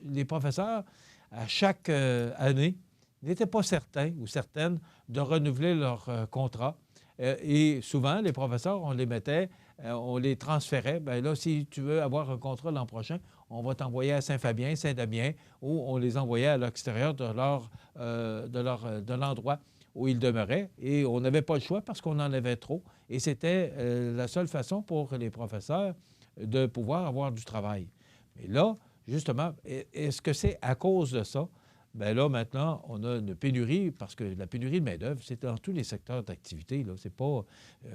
les professeurs, à chaque année, n'étaient pas certains ou certaines de renouveler leur contrat. Et souvent, les professeurs, on les mettait, on les transférait. Bien là, si tu veux avoir un contrat l'an prochain, on va t'envoyer à Saint-Fabien, Saint-Damien, ou on les envoyait à l'extérieur de l'endroit où ils demeuraient. Et on n'avait pas le choix parce qu'on en avait trop. Et c'était la seule façon pour les professeurs de pouvoir avoir du travail. Mais là, justement, est-ce que c'est à cause de ça? Bien là, maintenant, on a une pénurie, parce que la pénurie de main-d'œuvre, c'est dans tous les secteurs d'activité. Là. C'est pas...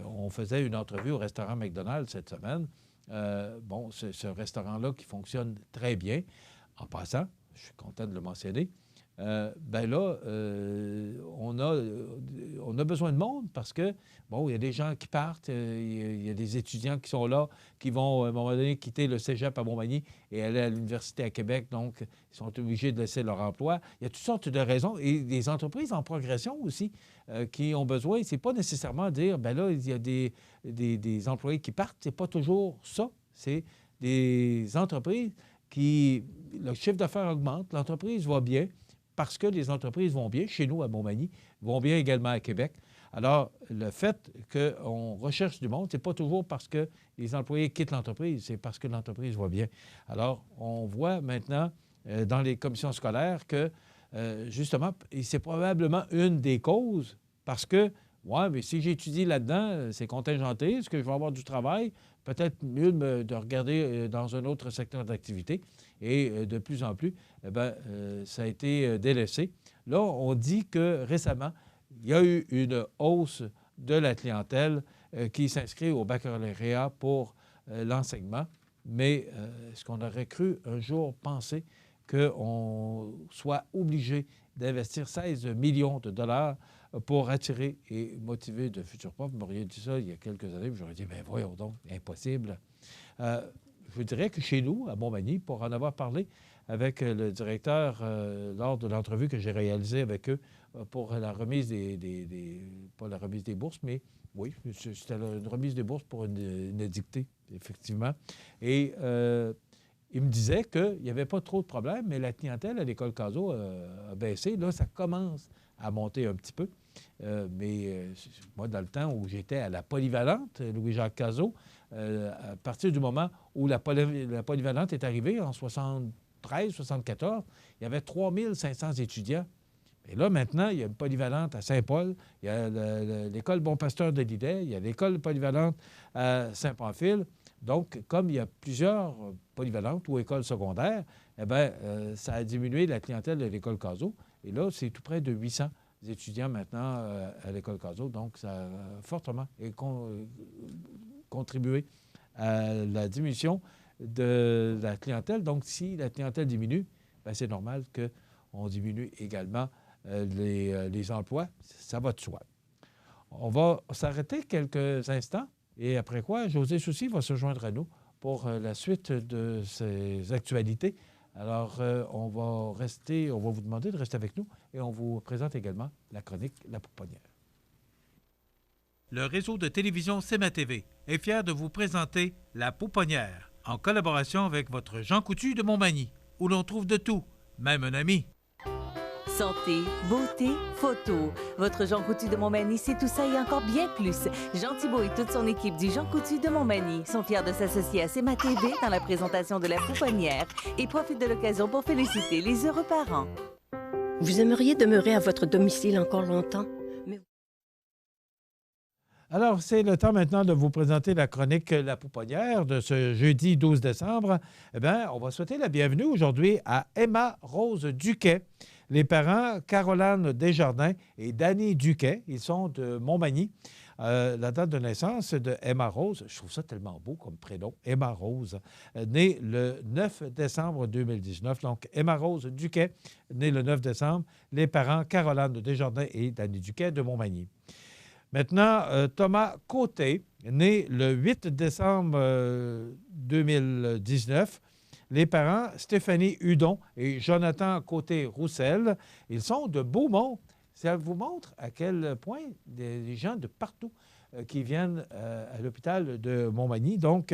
on faisait une entrevue au restaurant McDonald's cette semaine. Bon, c'est ce restaurant-là qui fonctionne très bien. En passant, je suis content de le mentionner, bien là, on a besoin de monde parce que, bon, il y a des gens qui partent, il y a des étudiants qui sont là, qui vont, à un moment donné, quitter le cégep à Montmagny et aller à l'Université à Québec, donc ils sont obligés de laisser leur emploi. Il y a toutes sortes de raisons et des entreprises en progression aussi qui ont besoin. C'est pas nécessairement dire, bien là, il y a des employés qui partent. C'est pas toujours ça. C'est des entreprises qui, le chiffre d'affaires augmente, l'entreprise va bien, parce que les entreprises vont bien, chez nous à Montmagny, vont bien également à Québec. Alors, le fait qu'on recherche du monde, ce n'est pas toujours parce que les employés quittent l'entreprise, c'est parce que l'entreprise va bien. Alors, on voit maintenant dans les commissions scolaires que, justement, et c'est probablement une des causes, parce que, ouais, mais si j'étudie là-dedans, c'est contingenté, est-ce que je vais avoir du travail? Peut-être mieux de regarder dans un autre secteur d'activité. Et de plus en plus, ça a été délaissé. Là, on dit que récemment, il y a eu une hausse de la clientèle qui s'inscrit au baccalauréat pour l'enseignement. Mais est-ce qu'on aurait cru un jour penser qu'on soit obligé d'investir 16 millions de dollars pour attirer et motiver de futurs profs? Vous m'auriez dit ça il y a quelques années, j'aurais dit, bien voyons donc, impossible. Je dirais que chez nous, à Montmagny, pour en avoir parlé avec le directeur lors de l'entrevue que j'ai réalisée avec eux pour la remise pas la remise des bourses, mais oui, c'était une remise des bourses pour une dictée, effectivement. Et il me disait qu'il n'y avait pas trop de problèmes, mais la clientèle à l'école Cazot a baissé. Là, ça commence à monter un petit peu. Mais moi, dans le temps où j'étais à la polyvalente, Louis-Jacques Cazot, à partir du moment où la polyvalente est arrivée, en 73, 74, il y avait 3500 étudiants. Et là, maintenant, il y a une polyvalente à Saint-Paul, il y a l'école Bon-Pasteur de Lillet, il y a l'école polyvalente à Saint-Pamphile. Donc, comme il y a plusieurs polyvalentes ou écoles secondaires, eh bien, ça a diminué la clientèle de l'école Cazot. Et là, c'est tout près de 800 étudiants maintenant à l'école Cazot. Donc, ça a fortement contribué à la diminution de la clientèle. Donc, si la clientèle diminue, bien, c'est normal qu'on diminue également les emplois. Ça va de soi. On va s'arrêter quelques instants et après quoi, José Soucy va se joindre à nous pour la suite de ces actualités. Alors, on va vous demander de rester avec nous et on vous présente également la chronique La Pouponnière. Le réseau de télévision CEMA TV est fier de vous présenter La Pouponnière, en collaboration avec votre Jean Coutu de Montmagny, où l'on trouve de tout, même un ami. Santé, beauté, photo. Votre Jean Coutu de Montmagny, c'est tout ça et encore bien plus. Jean Thibault et toute son équipe du Jean Coutu de Montmagny sont fiers de s'associer à CEMA TV dans la présentation de La Pouponnière et profitent de l'occasion pour féliciter les heureux parents. Vous aimeriez demeurer à votre domicile encore longtemps? Alors, c'est le temps maintenant de vous présenter la chronique La Pouponnière de ce jeudi 12 décembre. Eh bien, on va souhaiter la bienvenue aujourd'hui à Emma Rose Duquet. Les parents, Caroline Desjardins et Danny Duquet, ils sont de Montmagny. La date de naissance de Emma Rose, je trouve ça tellement beau comme prénom, Emma Rose, née le 9 décembre 2019. Donc, Emma Rose Duquet, née le 9 décembre. Les parents, Caroline Desjardins et Danny Duquet de Montmagny. Maintenant, Thomas Côté, né le 8 décembre 2019. Les parents, Stéphanie Hudon et Jonathan Côté-Roussel, ils sont de Beaumont. Ça vous montre à quel point des gens de partout qui viennent à l'hôpital de Montmagny. Donc,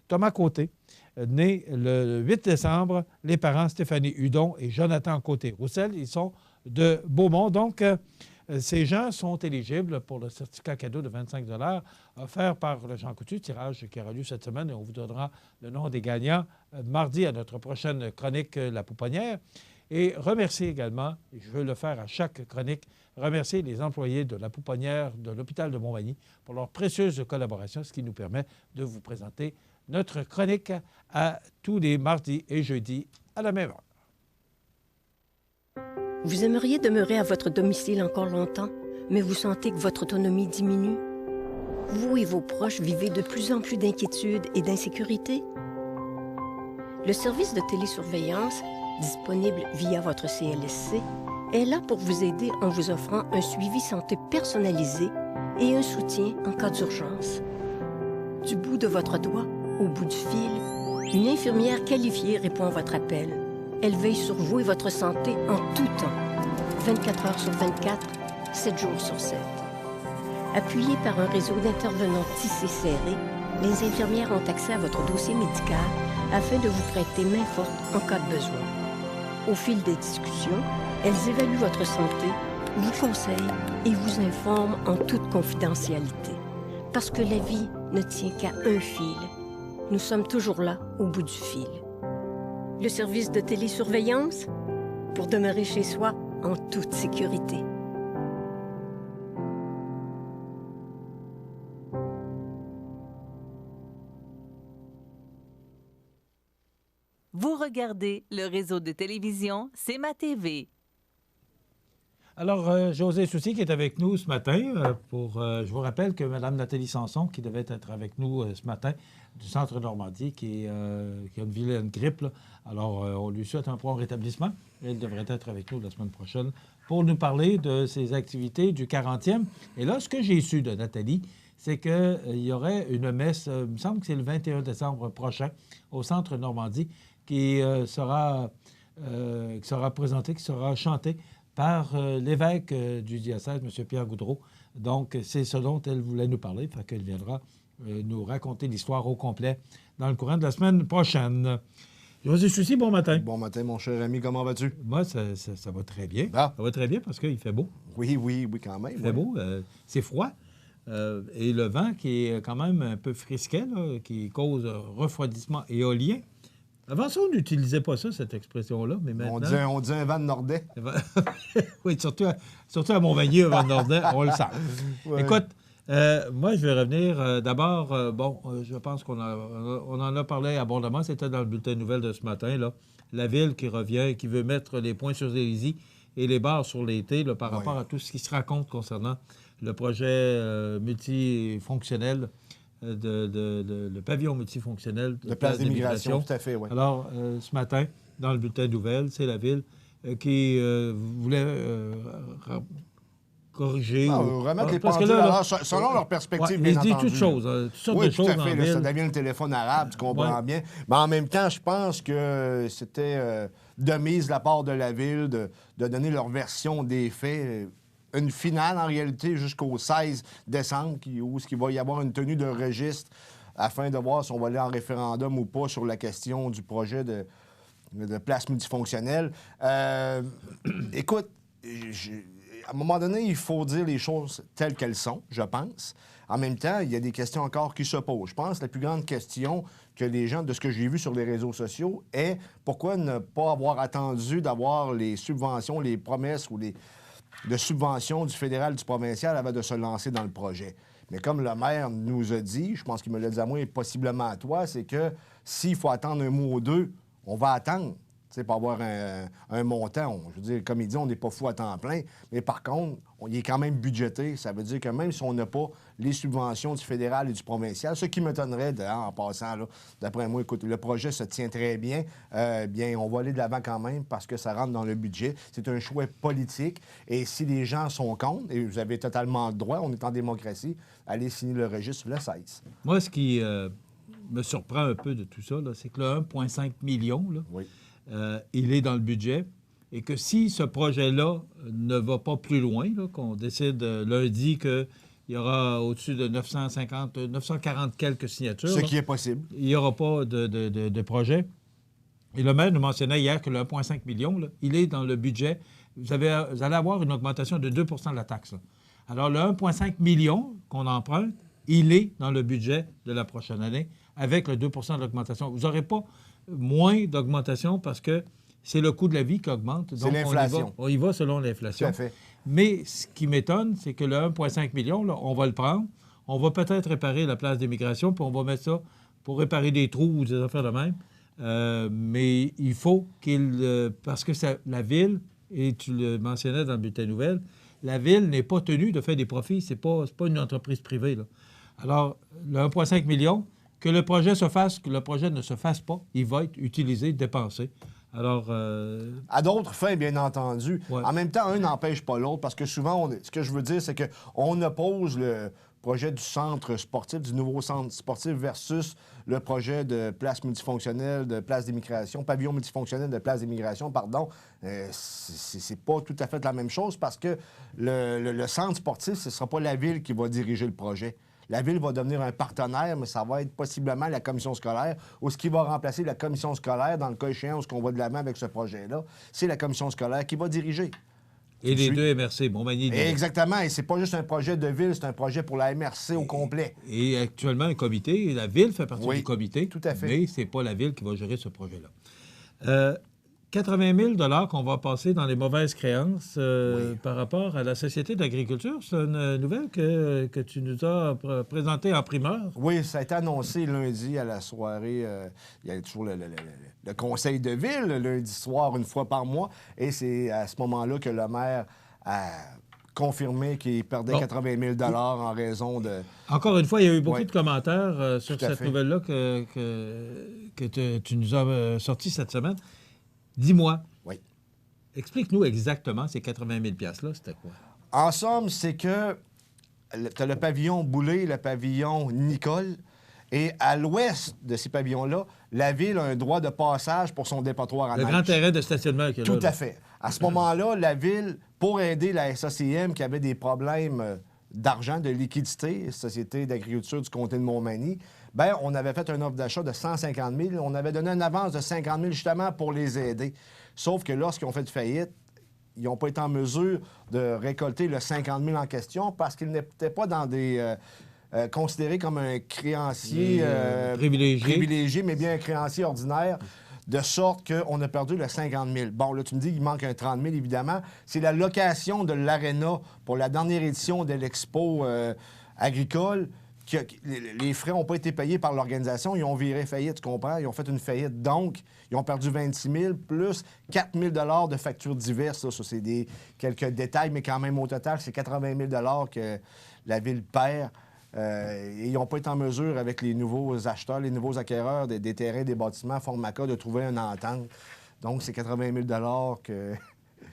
Thomas Côté, né le 8 décembre. Les parents, Stéphanie Hudon et Jonathan Côté-Roussel, ils sont de Beaumont. Donc, ces gens sont éligibles pour le certificat cadeau de 25 $ offert par le Jean Coutu, tirage qui aura lieu cette semaine et on vous donnera le nom des gagnants mardi à notre prochaine chronique La Pouponnière. Et remercier également, et je veux le faire à chaque chronique, remercier les employés de La Pouponnière de l'hôpital de Montmagny pour leur précieuse collaboration, ce qui nous permet de vous présenter notre chronique à tous les mardis et jeudis à la même heure. Vous aimeriez demeurer à votre domicile encore longtemps, mais vous sentez que votre autonomie diminue? Vous et vos proches vivez de plus en plus d'inquiétude et d'insécurité? Le service de télésurveillance, disponible via votre CLSC, est là pour vous aider en vous offrant un suivi santé personnalisé et un soutien en cas d'urgence. Du bout de votre doigt au bout du fil, une infirmière qualifiée répond à votre appel. Elle veille sur vous et votre santé en tout temps, 24 heures sur 24, 7 jours sur 7. Appuyées par un réseau d'intervenants tissés serrés, les infirmières ont accès à votre dossier médical afin de vous prêter main forte en cas de besoin. Au fil des discussions, elles évaluent votre santé, vous conseillent et vous informent en toute confidentialité. Parce que la vie ne tient qu'à un fil. Nous sommes toujours là, au bout du fil. Le service de télésurveillance pour demeurer chez soi en toute sécurité. Vous regardez le réseau de télévision C'est ma TV. Alors, José Soucy qui est avec nous ce matin je vous rappelle que Mme Nathalie Sanson, qui devait être avec nous ce matin du Centre Normandie, qui a une vilaine grippe, là. Alors, on lui souhaite un prompt rétablissement. Elle devrait être avec nous la semaine prochaine pour nous parler de ses activités du 40e. Et là, ce que j'ai su de Nathalie, c'est qu'il y aurait une messe, il me semble que c'est le 21 décembre prochain, au Centre Normandie, qui sera présentée, qui sera chantée par l'évêque du diocèse, M. Pierre Goudreau. Donc, c'est ce dont elle voulait nous parler. Fait qu'elle viendra nous raconter l'histoire au complet dans le courant de la semaine prochaine. José Soucy, bon matin. Bon matin, mon cher ami, comment vas-tu? Moi, ça va très bien. Ah. Ça va très bien parce qu'il fait beau. Oui, quand même. Il fait beau, c'est froid. Et le vent qui est quand même un peu frisquet, là, qui cause refroidissement éolien. Avant ça, on n'utilisait pas ça, cette expression-là, mais maintenant... On dit un vent de nordais. Oui, surtout à Montmagny, un vent de nordais, on le sent. Ouais. Écoute, moi, je vais revenir d'abord... je pense qu'on en a parlé abondamment, c'était dans le bulletin de nouvelles de ce matin, là. La Ville qui revient, qui veut mettre les points sur les i et les barres sur les t là, par rapport à tout ce qui se raconte concernant le projet multifonctionnel le pavillon multifonctionnel de place d'immigration. Tout à fait, oui. Alors, ce matin, dans le bulletin de nouvelles, c'est la Ville qui voulait corriger... remettre les pendules à l'heure, selon leur perspective, bien entendu. Ils disent toutes choses, toutes sortes de choses tout à fait. Là, ça devient le téléphone arabe, tu comprends bien. Mais en même temps, je pense que c'était de mise de la part de la Ville de donner leur version des faits. Une finale, en réalité, jusqu'au 16 décembre, où il va y avoir une tenue de registre afin de voir si on va aller en référendum ou pas sur la question du projet de place multifonctionnelle. Écoute, à un moment donné, il faut dire les choses telles qu'elles sont, je pense. En même temps, il y a des questions encore qui se posent. Je pense que la plus grande question que les gens, de ce que j'ai vu sur les réseaux sociaux, est pourquoi ne pas avoir attendu d'avoir les subventions, les promesses ou de subventions du fédéral, du provincial avant de se lancer dans le projet. Mais comme le maire nous a dit, je pense qu'il me l'a dit à moi et possiblement à toi, c'est que s'il faut attendre un mois ou deux, on va attendre. Pour avoir un montant. Je veux dire, comme il dit, on n'est pas fou à temps plein. Mais par contre, il est quand même budgété. Ça veut dire que même si on n'a pas les subventions du fédéral et du provincial, ce qui m'étonnerait, en passant, là, d'après moi, écoute, le projet se tient très bien. Bien, on va aller de l'avant quand même parce que ça rentre dans le budget. C'est un choix politique. Et si les gens sont contre, et vous avez totalement le droit, on est en démocratie, allez signer le registre le 16. Moi, ce qui me surprend un peu de tout ça, c'est que le 1,5 million, là, oui. Il est dans le budget et que si ce projet-là ne va pas plus loin, qu'on décide lundi qu'il y aura au-dessus de 940 quelques signatures. Ce qui est possible. Il n'y aura pas de projet. Et le maire nous mentionnait hier que le 1,5 million, là, il est dans le budget. Vous allez avoir une augmentation de 2 de la taxe. Là. Alors, le 1,5 million qu'on emprunte, il est dans le budget de la prochaine année avec le 2 de l'augmentation. Vous n'aurez pas moins d'augmentation parce que c'est le coût de la vie qui augmente. C'est l'inflation. On y va selon l'inflation. Tout à fait. Mais ce qui m'étonne, c'est que le 1,5 million, là, on va le prendre. On va peut-être réparer la place d'immigration, puis on va mettre ça pour réparer des trous ou des affaires de même. Mais il faut parce que la Ville, et tu le mentionnais dans le bulletin nouvelle, la Ville n'est pas tenue de faire des profits. C'est pas une entreprise privée, là. Alors, le 1,5 million, que le projet se fasse, que le projet ne se fasse pas, il va être utilisé, dépensé. Alors... À d'autres fins, bien entendu. Ouais. En même temps, un n'empêche pas l'autre, parce que souvent, ce que je veux dire, c'est qu'on oppose le projet du centre sportif, du nouveau centre sportif versus le projet de place multifonctionnelle, de place d'immigration, pavillon multifonctionnel de place d'immigration, pardon. C'est pas tout à fait la même chose parce que le centre sportif, ce ne sera pas la Ville qui va diriger le projet. La Ville va devenir un partenaire, mais ça va être possiblement la commission scolaire ou ce qui va remplacer la commission scolaire dans le cas échéant où on va de l'avant avec ce projet-là. C'est la commission scolaire qui va diriger. Et les deux MRC, Montmagny. Exactement. Et c'est pas juste un projet de Ville, c'est un projet pour la MRC au complet. Et actuellement, un comité. La Ville fait partie du comité. Tout à fait. Mais c'est pas la Ville qui va gérer ce projet-là. 80 000 qu'on va passer dans les mauvaises créances par rapport à la Société d'agriculture. C'est une nouvelle que tu nous as présentée en primeur. Oui, ça a été annoncé lundi à la soirée. Il y a toujours le conseil de ville, le lundi soir, une fois par mois. Et c'est à ce moment-là que le maire a confirmé qu'il perdait 80 000 en raison de... Encore une fois, il y a eu beaucoup de commentaires sur cette nouvelle-là que tu nous as sorti cette semaine. Dis-moi, explique-nous exactement ces 80 000 $-là, c'était quoi? En somme, c'est que tu as le pavillon Boulay, le pavillon Nicole, et à l'ouest de ces pavillons-là, la Ville a un droit de passage pour son dépotoir à neige. Le grand terrain de stationnement qu'il y a là. Tout à fait. À ce moment-là, la Ville, pour aider la SACM qui avait des problèmes d'argent, de liquidité, Société d'agriculture du comté de Montmagny, bien, on avait fait une offre d'achat de 150 000. On avait donné une avance de 50 000 justement pour les aider. Sauf que lorsqu'ils ont fait faillite, ils n'ont pas été en mesure de récolter le 50 000 en question parce qu'ils n'étaient pas dans des... considérés comme un créancier privilégié, mais bien un créancier ordinaire, de sorte qu'on a perdu le 50 000. Bon, là, tu me dis qu'il manque un 30 000, évidemment. C'est la location de l'aréna pour la dernière édition de l'Expo agricole. Les frais n'ont pas été payés par l'organisation. Ils ont viré faillite, tu comprends? Ils ont fait une faillite. Donc, ils ont perdu 26 000 plus 4 000 de factures diverses. Ça, c'est quelques détails, mais quand même, au total, c'est 80 000 que la Ville perd. Et ils n'ont pas été en mesure, avec les nouveaux acheteurs, les nouveaux acquéreurs des terrains, des bâtiments, Formaca, de trouver une entente. Donc, c'est 80 000 que...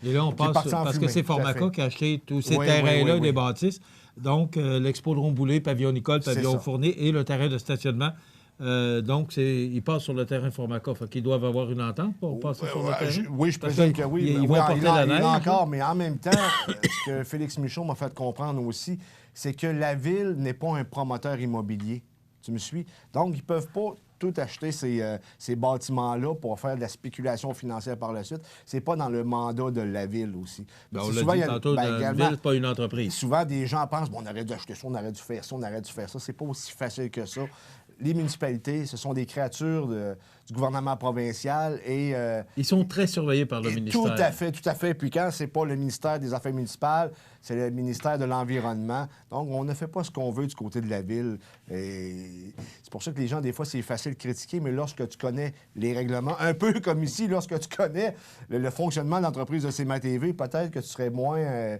Et là, on passe parce que c'est Formaca qui a acheté tous ces terrains-là, des bâtisses. Donc, l'Expo de Rambouillet, pavillon Nicole, pavillon Fournier et le terrain de stationnement. Donc, ils passent sur le terrain Formaca. Fait qu'ils doivent avoir une entente pour passer sur le terrain. Oui, je présume que oui. Ils vont apporter la neige. Encore, mais en même temps, ce que Félix Michaud m'a fait comprendre aussi, c'est que la Ville n'est pas un promoteur immobilier. Tu me suis? Donc, ils ne peuvent pas tout acheter ces bâtiments-là pour faire de la spéculation financière par la suite. C'est pas dans le mandat de la Ville aussi. Ben, on l'a dit tantôt, la Ville, c'est pas une entreprise. Souvent, des gens pensent, bon, on aurait dû acheter ça, on aurait dû faire ça, on aurait dû faire ça. C'est pas aussi facile que ça. Les municipalités, ce sont des créatures du gouvernement provincial. Et, ils sont très surveillés par le ministère. Tout à fait. Puis quand c'est pas le ministère des Affaires municipales, c'est le ministère de l'Environnement. Donc, on ne fait pas ce qu'on veut du côté de la ville. Et c'est pour ça que les gens, des fois, c'est facile de critiquer, mais lorsque tu connais les règlements, un peu comme ici, lorsque tu connais le fonctionnement de l'entreprise de CMA-TV, peut-être que tu serais moins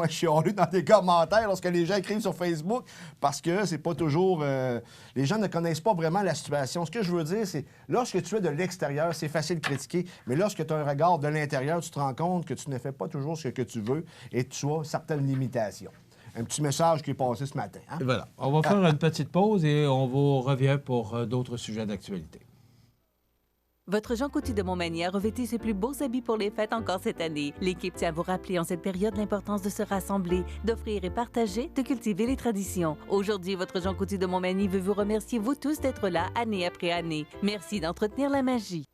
chialeux dans tes commentaires lorsque les gens écrivent sur Facebook, parce que c'est pas toujours... les gens ne connaissent pas vraiment la situation. Ce que je veux dire, c'est lorsque tu es de l'extérieur, c'est facile de critiquer, mais lorsque tu as un regard de l'intérieur, tu te rends compte que tu ne fais pas toujours ce que tu veux et tu as certaines limitations. Un petit message qui est passé ce matin. Hein? Et voilà. On va faire une petite pause et on vous revient pour d'autres sujets d'actualité. Votre Jean Coutu de Montmagny a revêtu ses plus beaux habits pour les fêtes encore cette année. L'équipe tient à vous rappeler en cette période l'importance de se rassembler, d'offrir et partager, de cultiver les traditions. Aujourd'hui, votre Jean Coutu de Montmagny veut vous remercier, vous tous, d'être là année après année. Merci d'entretenir la magie.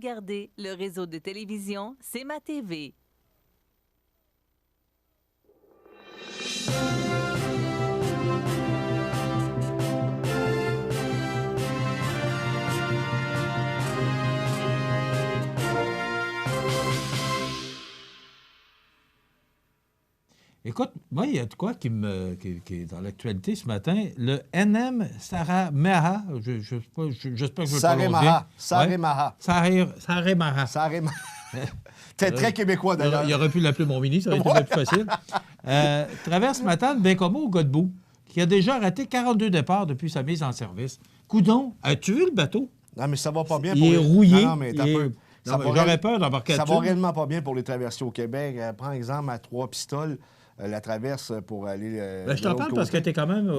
Regardez le réseau de télévision CMA-TV. Écoute, moi, il y a de quoi qui est dans l'actualité ce matin. Le NM Saramah, j'espère que je le prononce bien. Saramah. Saramah. T'es très québécois, d'ailleurs. Il aurait pu l'appeler mon ministre, ça aurait été plus facile. Traverse ce matin de Baie-Comeau au Godbout, qui a déjà raté 42 départs depuis sa mise en service. Coudon, as-tu vu le bateau? Non, mais ça va pas bien. Il est rouillé. Non, mais j'aurais peur d'embarquer là-dessus. Ça va réellement pas bien pour les traversiers au Québec. Prends exemple à Trois-Pistoles. La traverse pour aller... je t'en parle parce que t'es quand même...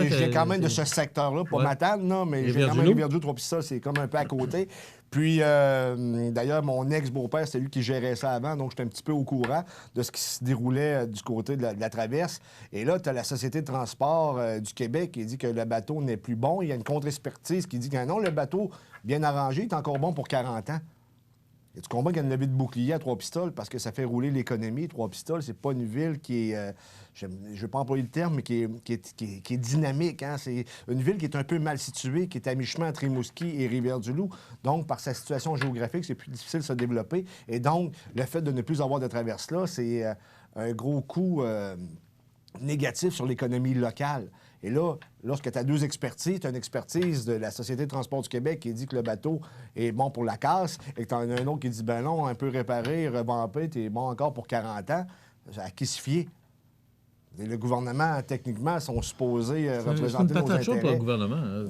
j'ai quand même de ce secteur-là, pas Matane, non, mais j'ai quand même Rivière-du-Loup, Trois-Pistoles, c'est comme un peu à côté. Puis, d'ailleurs, mon ex-beau-père, c'est lui qui gérait ça avant, donc j'étais un petit peu au courant de ce qui se déroulait du côté de la traverse. Et là, tu as la Société de transport du Québec qui dit que le bateau n'est plus bon. Il y a une contre-expertise qui dit que non, le bateau, bien arrangé, est encore bon pour 40 ans. Et tu comprends qu'il y a une levée de bouclier à Trois-Pistoles parce que ça fait rouler l'économie. Trois-Pistoles, c'est pas une ville qui est... je ne vais pas employer le terme, mais qui est dynamique. Hein? C'est une ville qui est un peu mal située, qui est à mi-chemin entre Rimouski et Rivière-du-Loup. Donc, par sa situation géographique, c'est plus difficile de se développer. Et donc, le fait de ne plus avoir de traverse-là, c'est un gros coup négatif sur l'économie locale. Et là, lorsque tu as deux expertises, tu as une expertise de la Société de transport du Québec qui dit que le bateau est bon pour la casse et que tu en as un autre qui dit, ben non, un peu réparé, revampé, tu es bon encore pour 40 ans. À qui se fier? Et le gouvernement, techniquement, sont supposés représenter nos intérêts. C'est une patate chaude pour le gouvernement. Hein,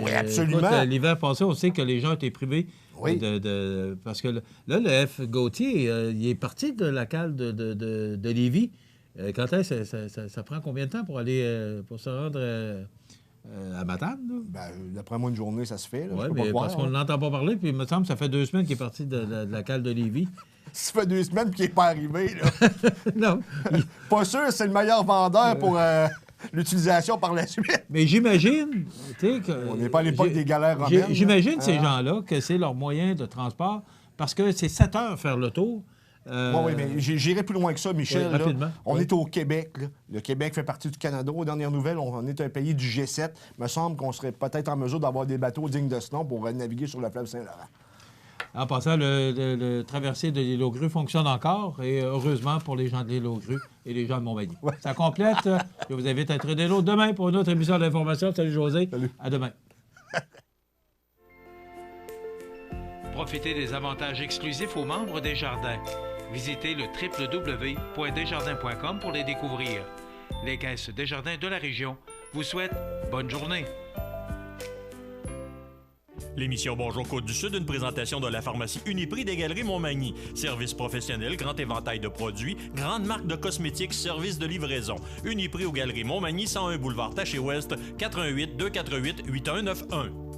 oui, absolument. L'hiver passé, on sait que les gens étaient privés. Oui. Parce que là, le F. Gauthier, il est parti de la cale de Lévis. Quand est-ce ça prend combien de temps pour aller pour se rendre à Matane? D'après moi, une journée, ça se fait. Oui, mais parce qu'on n'entend pas parler, puis il me semble que ça fait 2 semaines qu'il est parti de la cale de Lévis. Ça fait 2 semaines qu'il n'est pas arrivé, là. Non. Pas sûr, c'est le meilleur vendeur pour l'utilisation par la suite. Mais j'imagine, tu sais, que... On n'est pas à l'époque des galères romaines. J'imagine ces gens-là que c'est leur moyen de transport, parce que c'est 7 heures faire le tour. Oui, mais j'irai plus loin que ça, Michel. Oui, rapidement. Là, on est au Québec. Là. Le Québec fait partie du Canada. Aux dernières nouvelles, on est un pays du G7. Il me semble qu'on serait peut-être en mesure d'avoir des bateaux dignes de ce nom pour naviguer sur le fleuve Saint-Laurent. En passant, le traversée de l'île aux Grues fonctionne encore, et heureusement pour les gens de l'île aux Grues et les gens de Montmagny. Ouais. Ça complète. Je vous invite à être des nôtres demain pour une autre émission d'information. Salut José. Salut. À demain. Profitez des avantages exclusifs aux membres des Jardins. Visitez le www.desjardins.com pour les découvrir. Les caisses Desjardins de la région vous souhaitent bonne journée. L'émission Bonjour Côte-du-Sud, une présentation de la pharmacie Uniprix des Galeries Montmagny. Service professionnel, grand éventail de produits, grande marque de cosmétiques, service de livraison. Uniprix aux Galeries Montmagny, 101 boulevard Taché-Ouest, 88 248 8191.